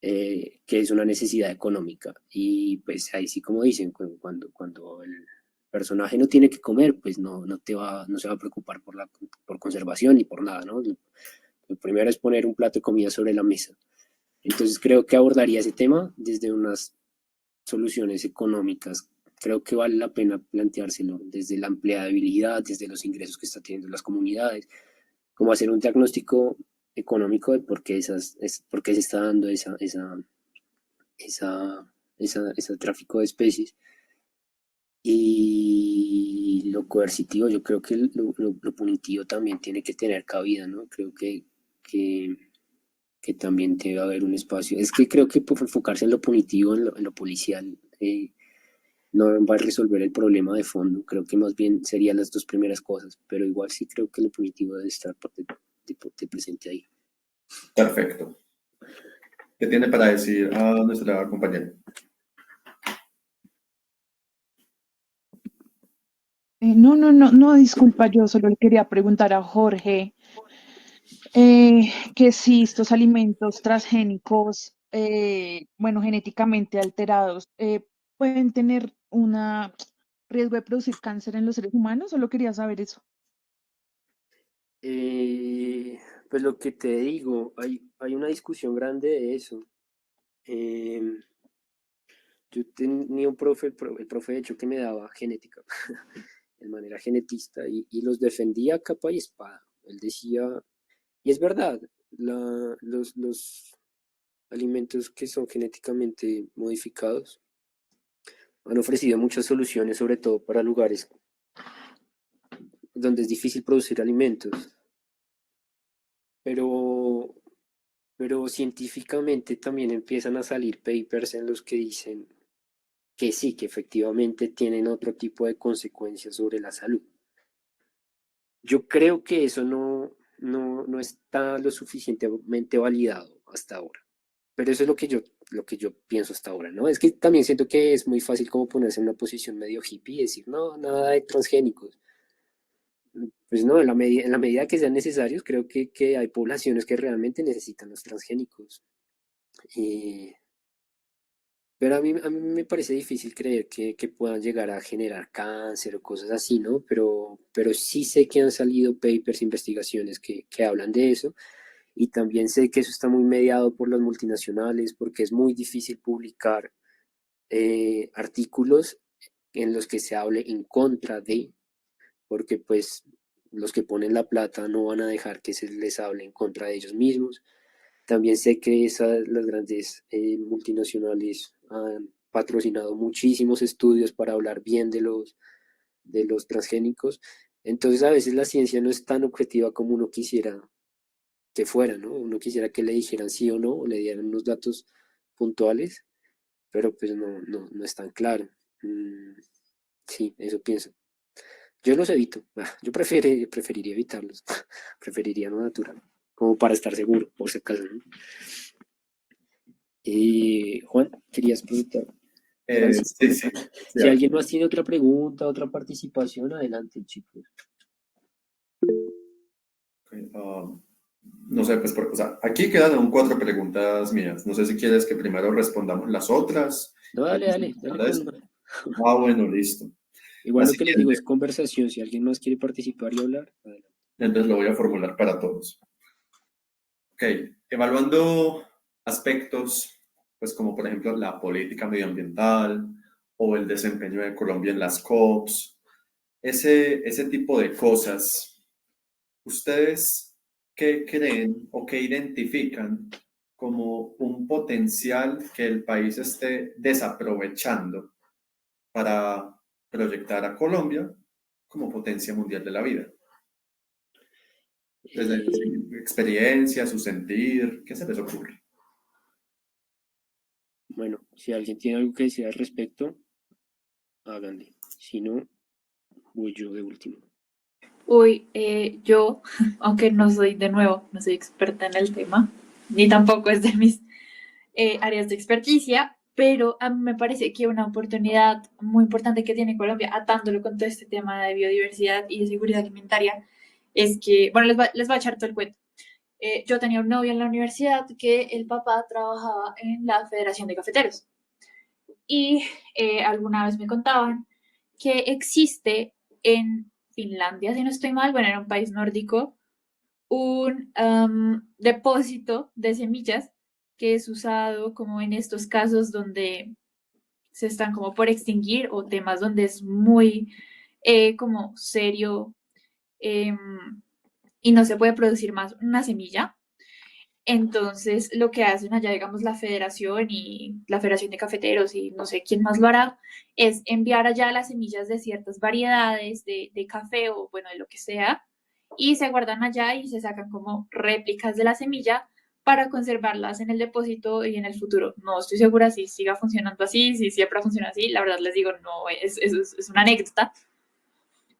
que es una necesidad económica y pues ahí sí como dicen, cuando el personaje no tiene que comer, pues no se va a preocupar por conservación ni por nada, ¿no? Lo primero es poner un plato de comida sobre la mesa. Entonces creo que abordaría ese tema desde unas soluciones económicas. Creo que vale la pena planteárselo desde la empleabilidad, desde los ingresos que están teniendo las comunidades, como hacer un diagnóstico económico de por qué por qué se está dando ese tráfico de especies. Y lo coercitivo, yo creo que lo punitivo también tiene que tener cabida, ¿no? Creo que también debe haber un espacio. Es que creo que por enfocarse en lo punitivo, en lo policial, no va a resolver el problema de fondo. Creo que más bien serían las dos primeras cosas, pero igual sí creo que lo punitivo debe estar de presente ahí. Perfecto. ¿Qué tiene para decir a nuestra compañera? No, disculpa, yo solo le quería preguntar a Jorge que si estos alimentos transgénicos, bueno, genéticamente alterados, pueden tener un riesgo de producir cáncer en los seres humanos, solo quería saber eso. Pues lo que te digo, hay una discusión grande de eso. Em, yo tenía un profe, el profe de hecho que me daba genética, de manera genetista, y los defendía capa y espada. Él decía, y es verdad, los alimentos que son genéticamente modificados han ofrecido muchas soluciones, sobre todo para lugares donde es difícil producir alimentos, pero, pero científicamente también empiezan a salir papers en los que dicen que sí, que efectivamente tienen otro tipo de consecuencias sobre la salud. Yo creo que eso no está lo suficientemente validado hasta ahora. Pero eso es lo que yo pienso hasta ahora, ¿no? Es que también siento que es muy fácil como ponerse en una posición medio hippie y decir, no, nada de transgénicos. Pues no, en la medida que sean necesarios, creo que hay poblaciones que realmente necesitan los transgénicos. Eh, pero a mí me parece difícil creer que puedan llegar a generar cáncer o cosas así, ¿no? Pero sí sé que han salido papers, investigaciones que hablan de eso. Y también sé que eso está muy mediado por las multinacionales, porque es muy difícil publicar artículos en los que se hable en contra de, porque pues los que ponen la plata no van a dejar que se les hable en contra de ellos mismos. También sé que las grandes multinacionales han patrocinado muchísimos estudios para hablar bien de los transgénicos. Entonces a veces la ciencia no es tan objetiva como uno quisiera que fuera, ¿no? Uno quisiera que le dijeran sí o no, o le dieran unos datos puntuales, pero pues no es tan claro. Sí, eso pienso. Yo los evito. Yo preferiría evitarlos. Preferiría no natural, como para estar seguro, por si acaso, ¿no? Juan, querías preguntar. Sí. Si alguien más tiene otra pregunta, otra participación, adelante, chicos. No sé, pues, o sea, aquí quedan aún 4 preguntas mías. No sé si quieres que primero respondamos las otras. No, dale. Bueno, listo. Igual La lo que les digo siguiente. es conversación. Si alguien más quiere participar y hablar, adelante. Entonces lo voy a formular para todos. Ok, evaluando aspectos, pues como por ejemplo la política medioambiental o el desempeño de Colombia en las COPs, ese tipo de cosas, ¿ustedes qué creen o qué identifican como un potencial que el país esté desaprovechando para proyectar a Colombia como potencia mundial de la vida? Desde su experiencia, su sentir, ¿qué se les ocurre? Bueno, si alguien tiene algo que decir al respecto, háganle. Si no, voy yo de último. Uy, yo, aunque no soy de nuevo, no soy experta en el tema, ni tampoco es de mis áreas de experticia, pero a mí me parece que una oportunidad muy importante que tiene Colombia, atándolo con todo este tema de biodiversidad y de seguridad alimentaria, es que, bueno, les voy a echar todo el cuento. Yo tenía un novio en la universidad que el papá trabajaba en la Federación de Cafeteros y alguna vez me contaban que existe en Finlandia, si no estoy mal, bueno, era un país nórdico, un depósito de semillas que es usado como en estos casos donde se están como por extinguir o temas donde es muy como serio em, y no se puede producir más una semilla. Entonces, lo que hacen allá, digamos, la federación y la Federación de Cafeteros y no sé quién más lo hará, es enviar allá las semillas de ciertas variedades de café o, bueno, de lo que sea, y se guardan allá y se sacan como réplicas de la semilla para conservarlas en el depósito y en el futuro. No estoy segura si siga funcionando así, si siempre funciona así. La verdad les digo, no, es una anécdota.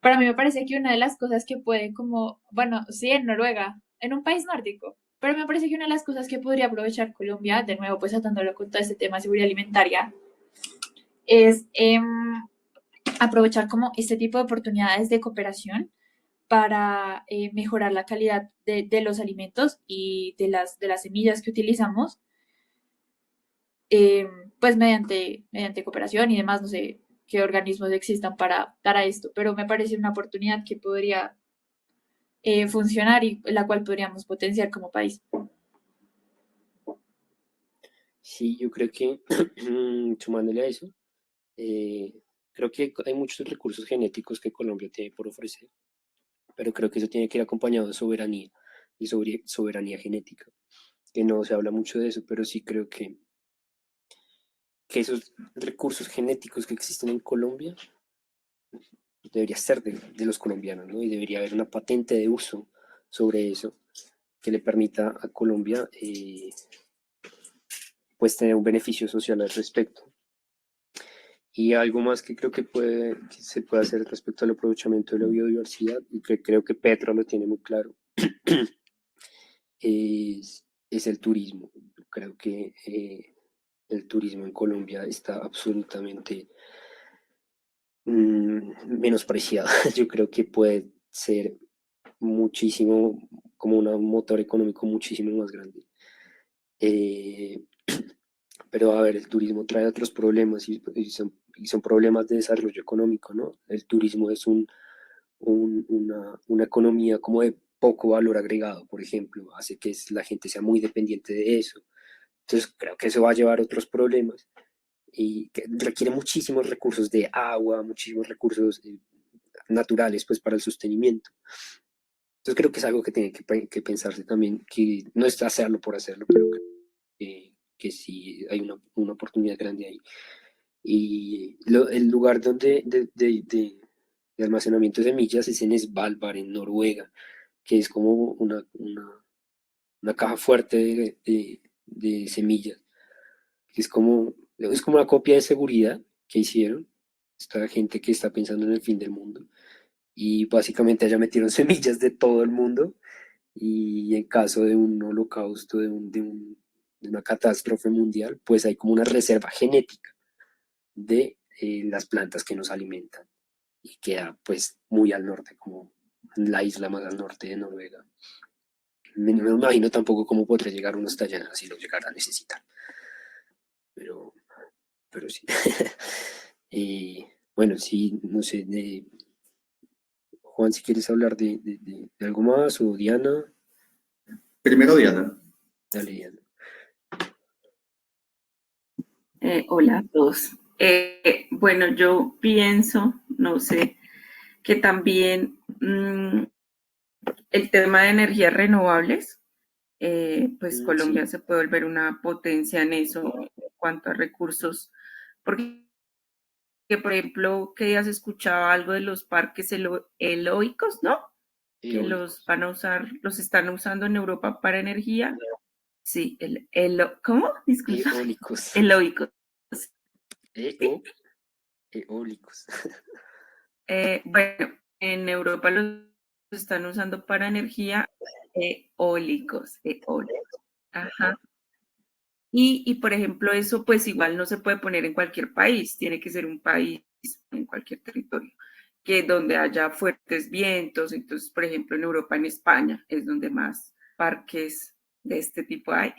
Para mí me parece que una de las cosas que puede como, bueno, sí, en Noruega, en un país nórdico, Pero me parece que una de las cosas que podría aprovechar Colombia, de nuevo pues atándolo con todo este tema de seguridad alimentaria, es aprovechar como este tipo de oportunidades de cooperación para mejorar la calidad de los alimentos y de las semillas que utilizamos, pues mediante cooperación y demás, no sé qué organismos existan para esto, pero me parece una oportunidad que podría funcionar y la cual podríamos potenciar como país. Sí, yo creo que sumándole a eso, eh, creo que hay muchos recursos genéticos que Colombia tiene por ofrecer, pero creo que eso tiene que ir acompañado de soberanía y sobre soberanía genética, que no se habla mucho de eso, pero sí creo que esos recursos genéticos que existen en Colombia debería ser de los colombianos, ¿no? Y debería haber una patente de uso sobre eso que le permita a Colombia pues tener un beneficio social al respecto. Y algo más que creo que se puede hacer respecto al aprovechamiento de la biodiversidad, y que creo que Petro lo tiene muy claro, es el turismo. Creo que el turismo en Colombia está absolutamente menospreciado. Yo creo que puede ser muchísimo, como un motor económico muchísimo más grande. Eh, pero a ver, el turismo trae otros problemas y son problemas de desarrollo económico, ¿no? El turismo es una economía como de poco valor agregado, por ejemplo, hace que la gente sea muy dependiente de eso. Entonces creo que eso va a llevar a otros problemas y que requiere muchísimos recursos de agua, muchísimos recursos naturales pues para el sostenimiento. Entonces creo que es algo que tiene que pensarse también, que no es hacerlo por hacerlo, pero que sí hay una oportunidad grande ahí. Y el lugar de almacenamiento de semillas es en Svalbard, en Noruega, que es como una caja fuerte de semillas, que es como una copia de seguridad que hicieron esta gente que está pensando en el fin del mundo. Y básicamente allá metieron semillas de todo el mundo y en caso de un holocausto, de una catástrofe mundial, pues hay como una reserva genética de las plantas que nos alimentan y queda pues muy al norte, como la isla más al norte de Noruega. No me imagino tampoco cómo podría llegar uno hasta allá si lo llegara a necesitar, pero, pero sí. Y bueno, sí, no sé, Juan, si quieres hablar de algo más, o Diana, Primero, Diana. dale, Diana. Hola a todos. Bueno, yo pienso, no sé, que también el tema de energías renovables, pues Colombia Sí, se puede volver una potencia en eso en cuanto a recursos, porque por ejemplo, que has escuchado algo de los parques eólicos, ¿no? Que los eólicos. van a usar, los están usando en Europa para energía. Sí, ¿cómo? Disculpa. Eólicos. Eólicos. Eo, eólicos. Bueno, en Europa los están usando para energía eólicos, eólicos. Ajá. Y, por ejemplo, eso pues igual no se puede poner en cualquier país, tiene que ser un país en cualquier territorio, que donde haya fuertes vientos. Entonces, por ejemplo, en Europa, en España, es donde más parques de este tipo hay.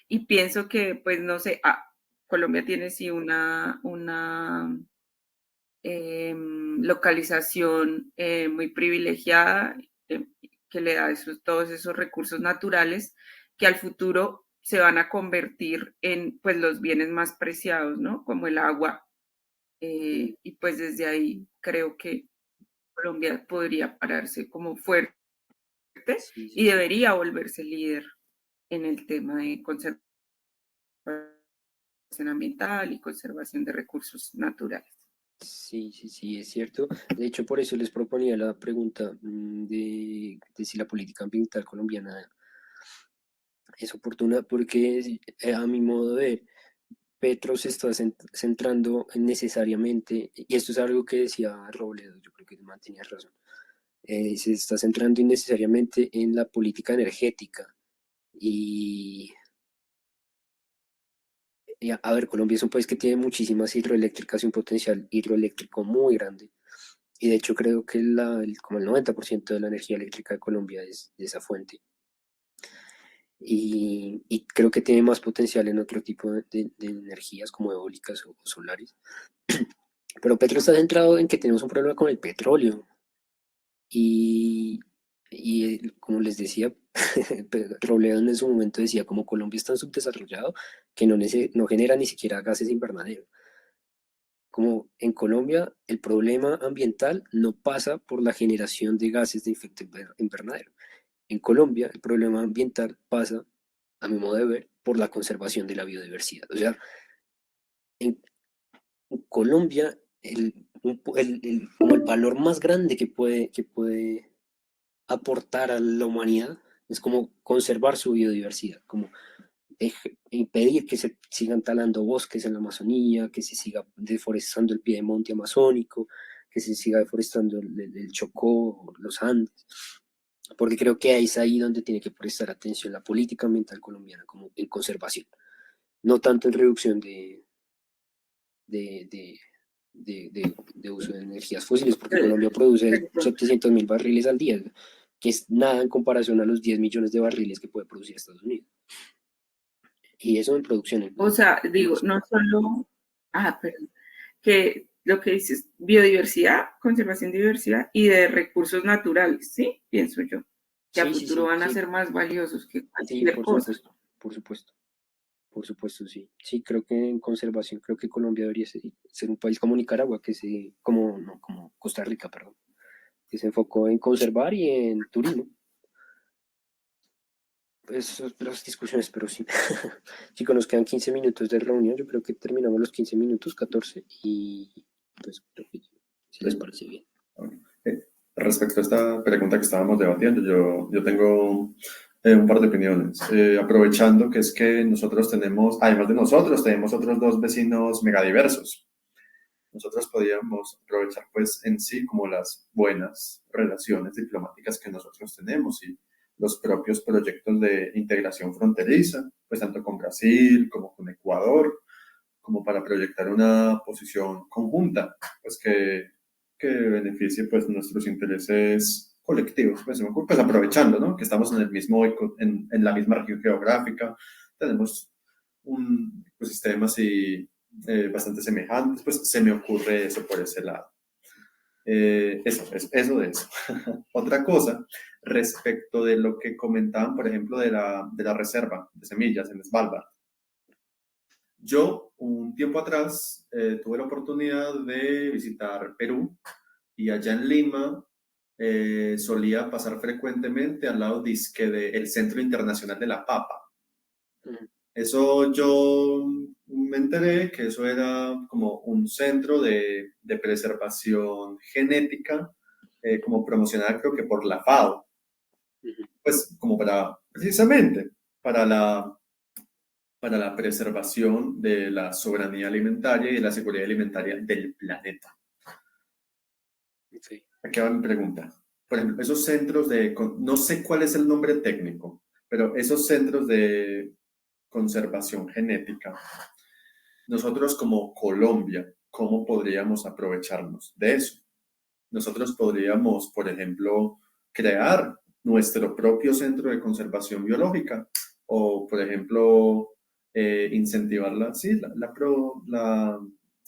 Y pienso que, pues, no sé, Colombia tiene sí una localización muy privilegiada que le da todos esos recursos naturales que al futuro se van a convertir en pues los bienes más preciados, ¿no? Como el agua. Y pues desde ahí creo que Colombia podría pararse como fuerte Sí, sí, y sí. debería volverse líder en el tema de conservación ambiental y conservación de recursos naturales. Sí, sí, sí, es cierto. De hecho, por eso les proponía la pregunta de si la política ambiental colombiana es oportuna, porque a mi modo de ver, Petro se está centrando necesariamente, y esto es algo que decía Robledo, yo creo que mantenía razón, se está centrando innecesariamente en la política energética Y, a ver, Colombia es un país que tiene muchísimas hidroeléctricas y un potencial hidroeléctrico muy grande. Y de hecho creo que como el 90% de la energía eléctrica de Colombia es de esa fuente. Y creo que tiene más potencial en otro tipo de energías como eólicas o solares. Pero Petro está centrado en que tenemos un problema con el petróleo. Y como les decía, Robledo en su momento decía, como Colombia es tan subdesarrollado que no genera ni siquiera gases de invernadero. Como en Colombia el problema ambiental no pasa por la generación de gases de efecto invernadero. En Colombia el problema ambiental pasa, a mi modo de ver, por la conservación de la biodiversidad. O sea, en Colombia como el valor más grande que puede aportar a la humanidad es como conservar su biodiversidad, como impedir que se sigan talando bosques en la Amazonía, que se siga deforestando el piedemonte amazónico, que se siga deforestando el Chocó, los Andes, porque creo que es ahí donde tiene que prestar atención la política ambiental colombiana, como en conservación, no tanto en reducción de, de, de uso de energías fósiles, porque Colombia produce 700.000 barriles al día, que es nada en comparación a los 10 millones de barriles que puede producir Estados Unidos. Y eso en producción. O sea, digo, no solo, perdón, que lo que dices, biodiversidad, conservación de diversidad y de recursos naturales, ¿sí? Pienso yo, que a futuro van a ser más valiosos que cualquier cosa. Por supuesto, sí. Sí, creo que en conservación, creo que Colombia debería ser un país como Nicaragua, como Costa Rica, perdón, que se enfocó en conservar y en turismo. Pues las discusiones, pero sí. Chicos, nos quedan 15 minutos de reunión. Yo creo que terminamos los 15 minutos, 14, y pues creo que si les parece bien. Respecto a esta pregunta que estábamos debatiendo, yo tengo un par de opiniones. Aprovechando que es que nosotros tenemos, además de nosotros, tenemos otros dos vecinos megadiversos. Nosotros podríamos aprovechar pues en sí como las buenas relaciones diplomáticas que nosotros tenemos y los propios proyectos de integración fronteriza, pues tanto con Brasil como con Ecuador, como para proyectar una posición conjunta, pues que beneficie pues nuestros intereses colectivos, pues aprovechando, ¿no? Que estamos en el mismo, en la misma región geográfica, tenemos un ecosistema así bastante semejantes, pues se me ocurre eso por ese lado. Eso de eso. Otra cosa, respecto de lo que comentaban, por ejemplo, de la reserva de semillas en Svalbard. Yo, un tiempo atrás, tuve la oportunidad de visitar Perú y allá en Lima solía pasar frecuentemente al lado del Centro Internacional de la Papa. Eso yo me enteré que eso era como un centro de preservación genética, como promocionada creo que por la FAO, pues como precisamente para la preservación de la soberanía alimentaria y de la seguridad alimentaria del planeta. Sí. Aquí va mi pregunta. Por ejemplo, esos centros no sé cuál es el nombre técnico, pero esos centros de conservación genética, nosotros como Colombia, ¿cómo podríamos aprovecharnos de eso? Nosotros podríamos, por ejemplo, crear nuestro propio centro de conservación biológica o, por ejemplo, incentivar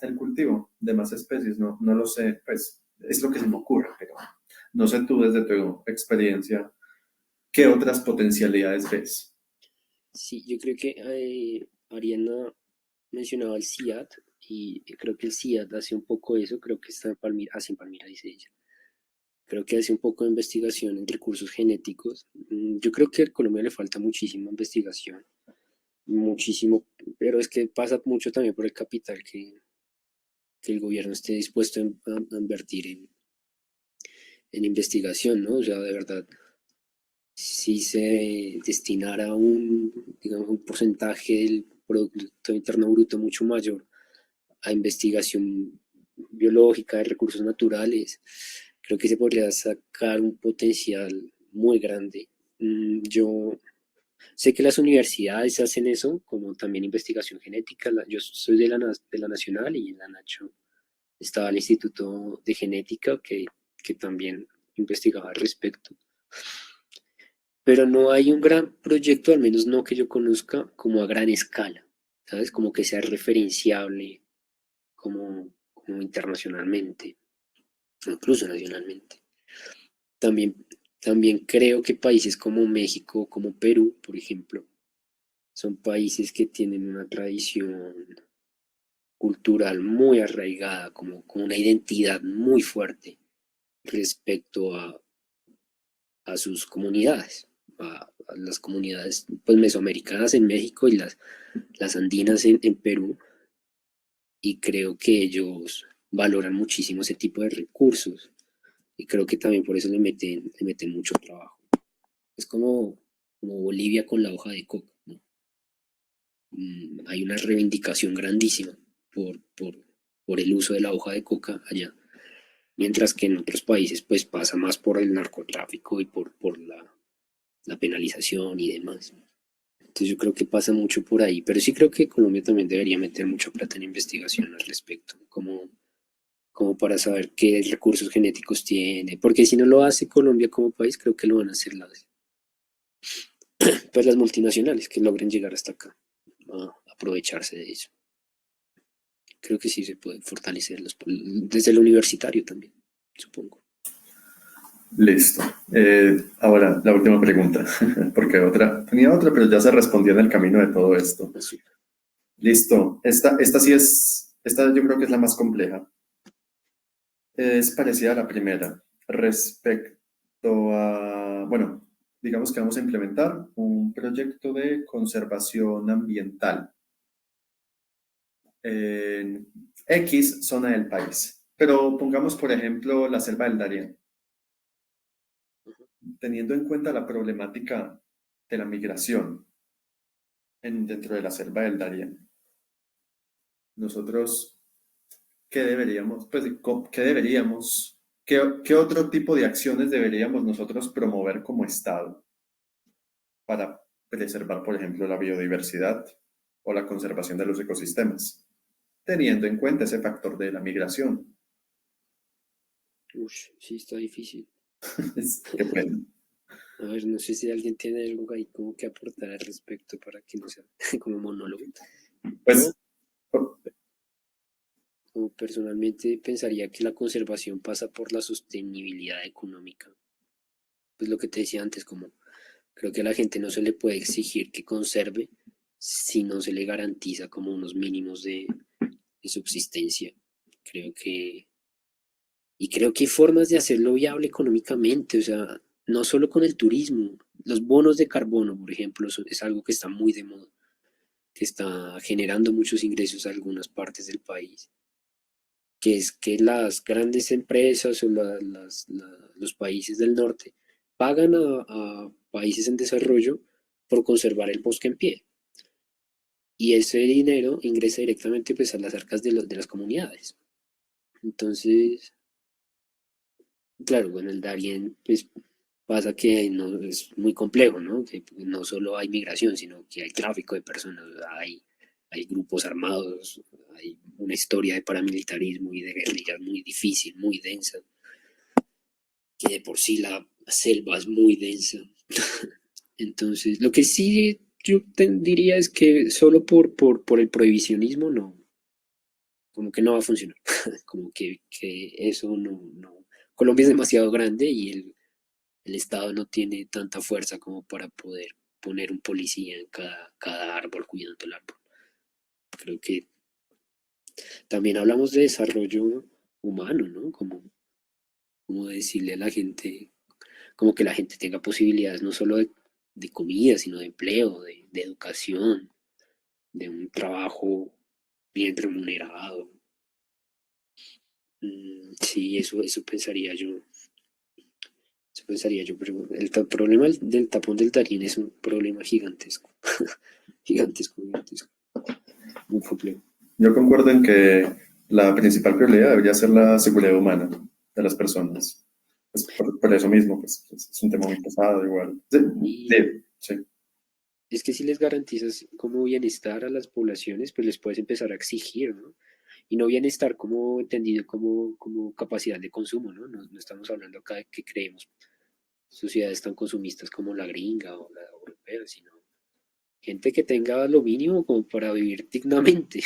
el cultivo de más especies. No lo sé, pues es lo que se me ocurre, pero no sé tú desde tu experiencia, ¿qué otras potencialidades ves? Sí, yo creo que Ariana mencionaba el CIAT y creo que el CIAT hace un poco eso, creo que está en Palmira, dice ella. Creo que hace un poco de investigación en recursos genéticos. Yo creo que a Colombia le falta muchísima investigación, muchísimo, pero es que pasa mucho también por el capital que el gobierno esté dispuesto a invertir en investigación, ¿no? O sea, de verdad, si se destinara digamos, un porcentaje del Producto Interno Bruto mucho mayor a investigación biológica de recursos naturales, creo que se podría sacar un potencial muy grande. Yo Sé que las universidades hacen eso, como también investigación genética. Yo soy de la Nacional y en la Nacho estaba el Instituto de Genética que también investigaba al respecto. Pero no hay un gran proyecto, al menos no que yo conozca, como a gran escala, ¿sabes? Como que sea referenciable como internacionalmente, o incluso nacionalmente. También, también creo que países como México, como Perú, por ejemplo, son países que tienen una tradición cultural muy arraigada, como una identidad muy fuerte respecto a sus comunidades, a las comunidades pues, mesoamericanas en México y las andinas en Perú, y creo que ellos valoran muchísimo ese tipo de recursos, y creo que también por eso le meten mucho trabajo. Es como Bolivia con la hoja de coca, ¿no? Hay una reivindicación grandísima por el uso de la hoja de coca allá, mientras que en otros países pues pasa más por el narcotráfico y por la penalización y demás. Entonces yo creo que pasa mucho por ahí, pero sí creo que Colombia también debería meter mucha plata en investigación al respecto, como para saber qué recursos genéticos tiene, porque si no lo hace Colombia como país, creo que lo van a hacer pues las multinacionales que logren llegar hasta acá, a aprovecharse de eso. Creo que sí se puede fortalecer desde el universitario también, supongo. Listo. Ahora, la última pregunta, porque tenía otra, pero ya se respondió en el camino de todo esto. Así. Listo. Esta sí esta yo creo que es la más compleja. Es parecida a la primera. Respecto a, bueno, digamos que vamos a implementar un proyecto de conservación ambiental en X zona del país. Pero pongamos, por ejemplo, la selva del Darién. Teniendo en cuenta la problemática de la migración dentro de la selva del Darién, nosotros, ¿qué deberíamos, pues, qué otro tipo de acciones deberíamos nosotros promover como Estado para preservar, por ejemplo, la biodiversidad o la conservación de los ecosistemas, teniendo en cuenta ese factor de la migración? Sí, está difícil. Qué pena. A ver, no sé si alguien tiene algo ahí como que aportar al respecto para que no sea como monólogo. Pues, Como personalmente pensaría que la conservación pasa por la sostenibilidad económica. Pues lo que te decía antes, como creo que a la gente no se le puede exigir que conserve si no se le garantiza como unos mínimos de subsistencia. Creo que hay formas de hacerlo viable económicamente, o sea, no solo con el turismo. Los bonos de carbono, por ejemplo, es algo que está muy de moda, que está generando muchos ingresos a algunas partes del país, que es que las grandes empresas o los países del norte pagan a países en desarrollo por conservar el bosque en pie. Y ese dinero ingresa directamente pues, a las arcas de las comunidades. Entonces, claro, bueno, el Darién pues, pasa que no, es muy complejo, ¿no? Que no solo hay migración, sino que hay tráfico de personas, hay grupos armados, hay una historia de paramilitarismo y de guerrillas muy difícil, muy densa, que de por sí la selva es muy densa. Entonces, lo que sí yo diría es que solo por el prohibicionismo no, como que no va a funcionar, como que eso no. Colombia es demasiado grande y el Estado no tiene tanta fuerza como para poder poner un policía en cada árbol cuidando el árbol. Creo que también hablamos de desarrollo humano, ¿no? Como decirle a la gente, como que la gente tenga posibilidades no solo de comida, sino de empleo, de educación, de un trabajo bien remunerado. Sí, eso pensaría yo. Eso pensaría yo, pero el problema del tapón del Darién es un problema gigantesco. Gigantesco. Muy complejo. yo concuerdo en que la principal prioridad debería ser la seguridad humana de las personas. Pues por eso mismo, pues es un tema muy pesado igual. Sí, Y sí. es que si les garantizas como bienestar a las poblaciones, pues les puedes empezar a exigir, ¿no? Y no bienestar como entendido como capacidad de consumo, ¿no? No estamos hablando acá de que creemos sociedades tan consumistas como la gringa o la europea, sino gente que tenga lo mínimo como para vivir dignamente,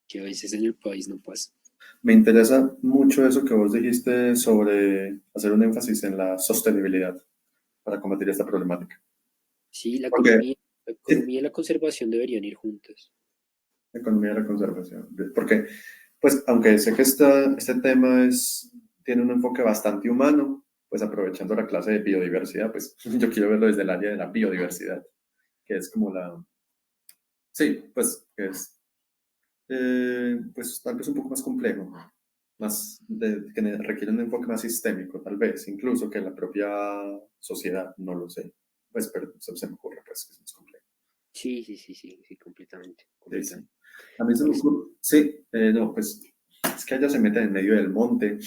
que a veces en el país no pasa. Me interesa mucho eso que vos dijiste sobre hacer un énfasis en la sostenibilidad para combatir esta problemática. Sí, Porque la economía y la conservación deberían ir juntas. la economía de la conservación. Porque, pues, aunque sé que este tema tiene un enfoque bastante humano, pues aprovechando la clase de biodiversidad, pues yo quiero verlo desde el área de la biodiversidad, que es como sí, pues, que es, pues tal vez un poco más complejo, que requiere un enfoque más sistémico, tal vez, incluso que la propia sociedad, no lo sé. Pues, pero se me ocurre, pues, que es más complejo. Sí, completamente. Sí, sí. A mí se me ocurre, sí, no, pues es que allá se meten en medio del monte,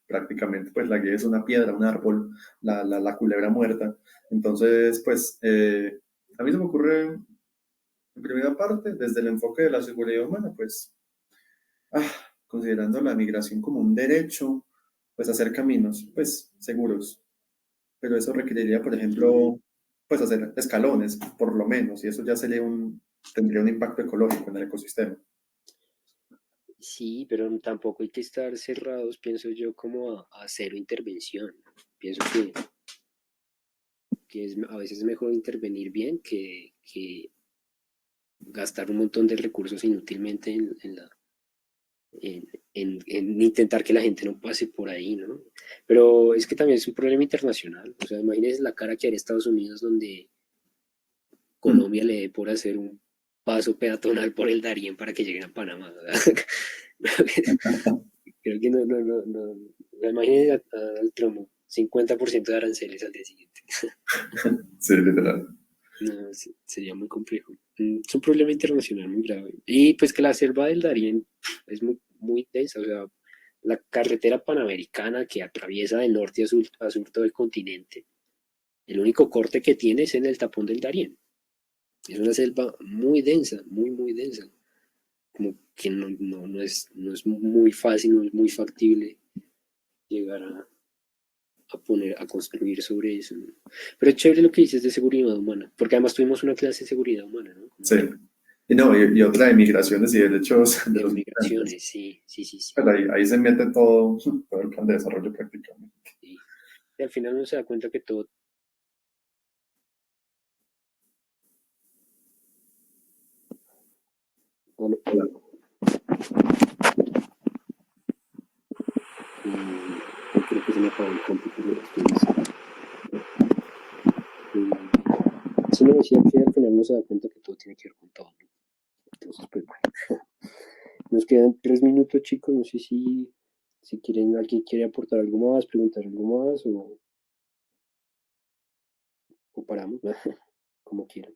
prácticamente, pues la guía es una piedra, un árbol, la culebra muerta. Entonces, pues, a mí se me ocurre, en primera parte, desde el enfoque de la seguridad humana, pues, ah, considerando la migración como un derecho, pues hacer caminos, pues, seguros. Pero eso requeriría, por ejemplo, pues hacer escalones, por lo menos, y eso ya tendría un impacto ecológico en el ecosistema. Sí, pero tampoco hay que estar cerrados, pienso yo, como a cero intervención. Pienso que a veces es mejor intervenir bien que gastar un montón de recursos inútilmente en intentar que la gente no pase por ahí, ¿no? Pero es que también es un problema internacional. O sea, imagínense la cara que haría Estados Unidos donde Colombia le dé por hacer un paso peatonal por el Darién para que lleguen a Panamá. Creo que no. Imagínense al Trump, 50% de aranceles al día siguiente. Sí, literal. No, sería muy complejo. Es un problema internacional muy grave. Y pues que la selva del Darién es muy densa. O sea, la carretera panamericana que atraviesa de norte a sur todo el continente, el único corte que tiene es en el tapón del Darién. Es una selva muy densa, muy densa. Como que no es muy fácil, no es muy factible llegar a construir sobre eso, ¿no? Pero es chévere lo que dices de seguridad humana, porque además tuvimos una clase de seguridad humana, ¿no? Sí. Y no, y otra de migraciones y derechos de De los migrantes. migraciones, sí. Pero ahí se mete todo el plan de desarrollo prácticamente. Sí. Y al final uno se da cuenta que todo. Bueno, creo que se me acabó el computador. Sí me decía que al final uno se da cuenta que todo tiene que ver con todo, ¿no? Entonces, pues bueno. Nos quedan 3 minutos, chicos. No sé si alguien quiere aportar algo más, preguntar algo más o paramos, ¿no? Como quieran.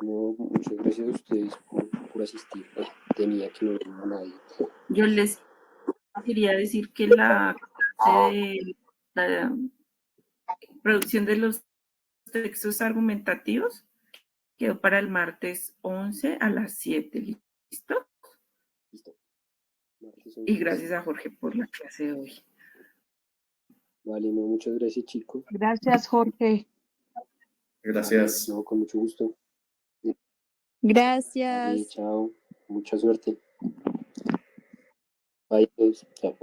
No, muchas gracias a ustedes por asistir. Tenía que no ver a nadie. Yo les quería decir que la clase de la producción de los textos argumentativos quedó para el martes 11 a las 7. ¿Listo? Listo. Y gracias a Jorge por la clase de hoy. Vale, no, muchas gracias, chicos. Gracias, Jorge. Gracias. No, con mucho gusto. Vale, Gracias. chao. Mucha suerte. Bye, todos. Chao.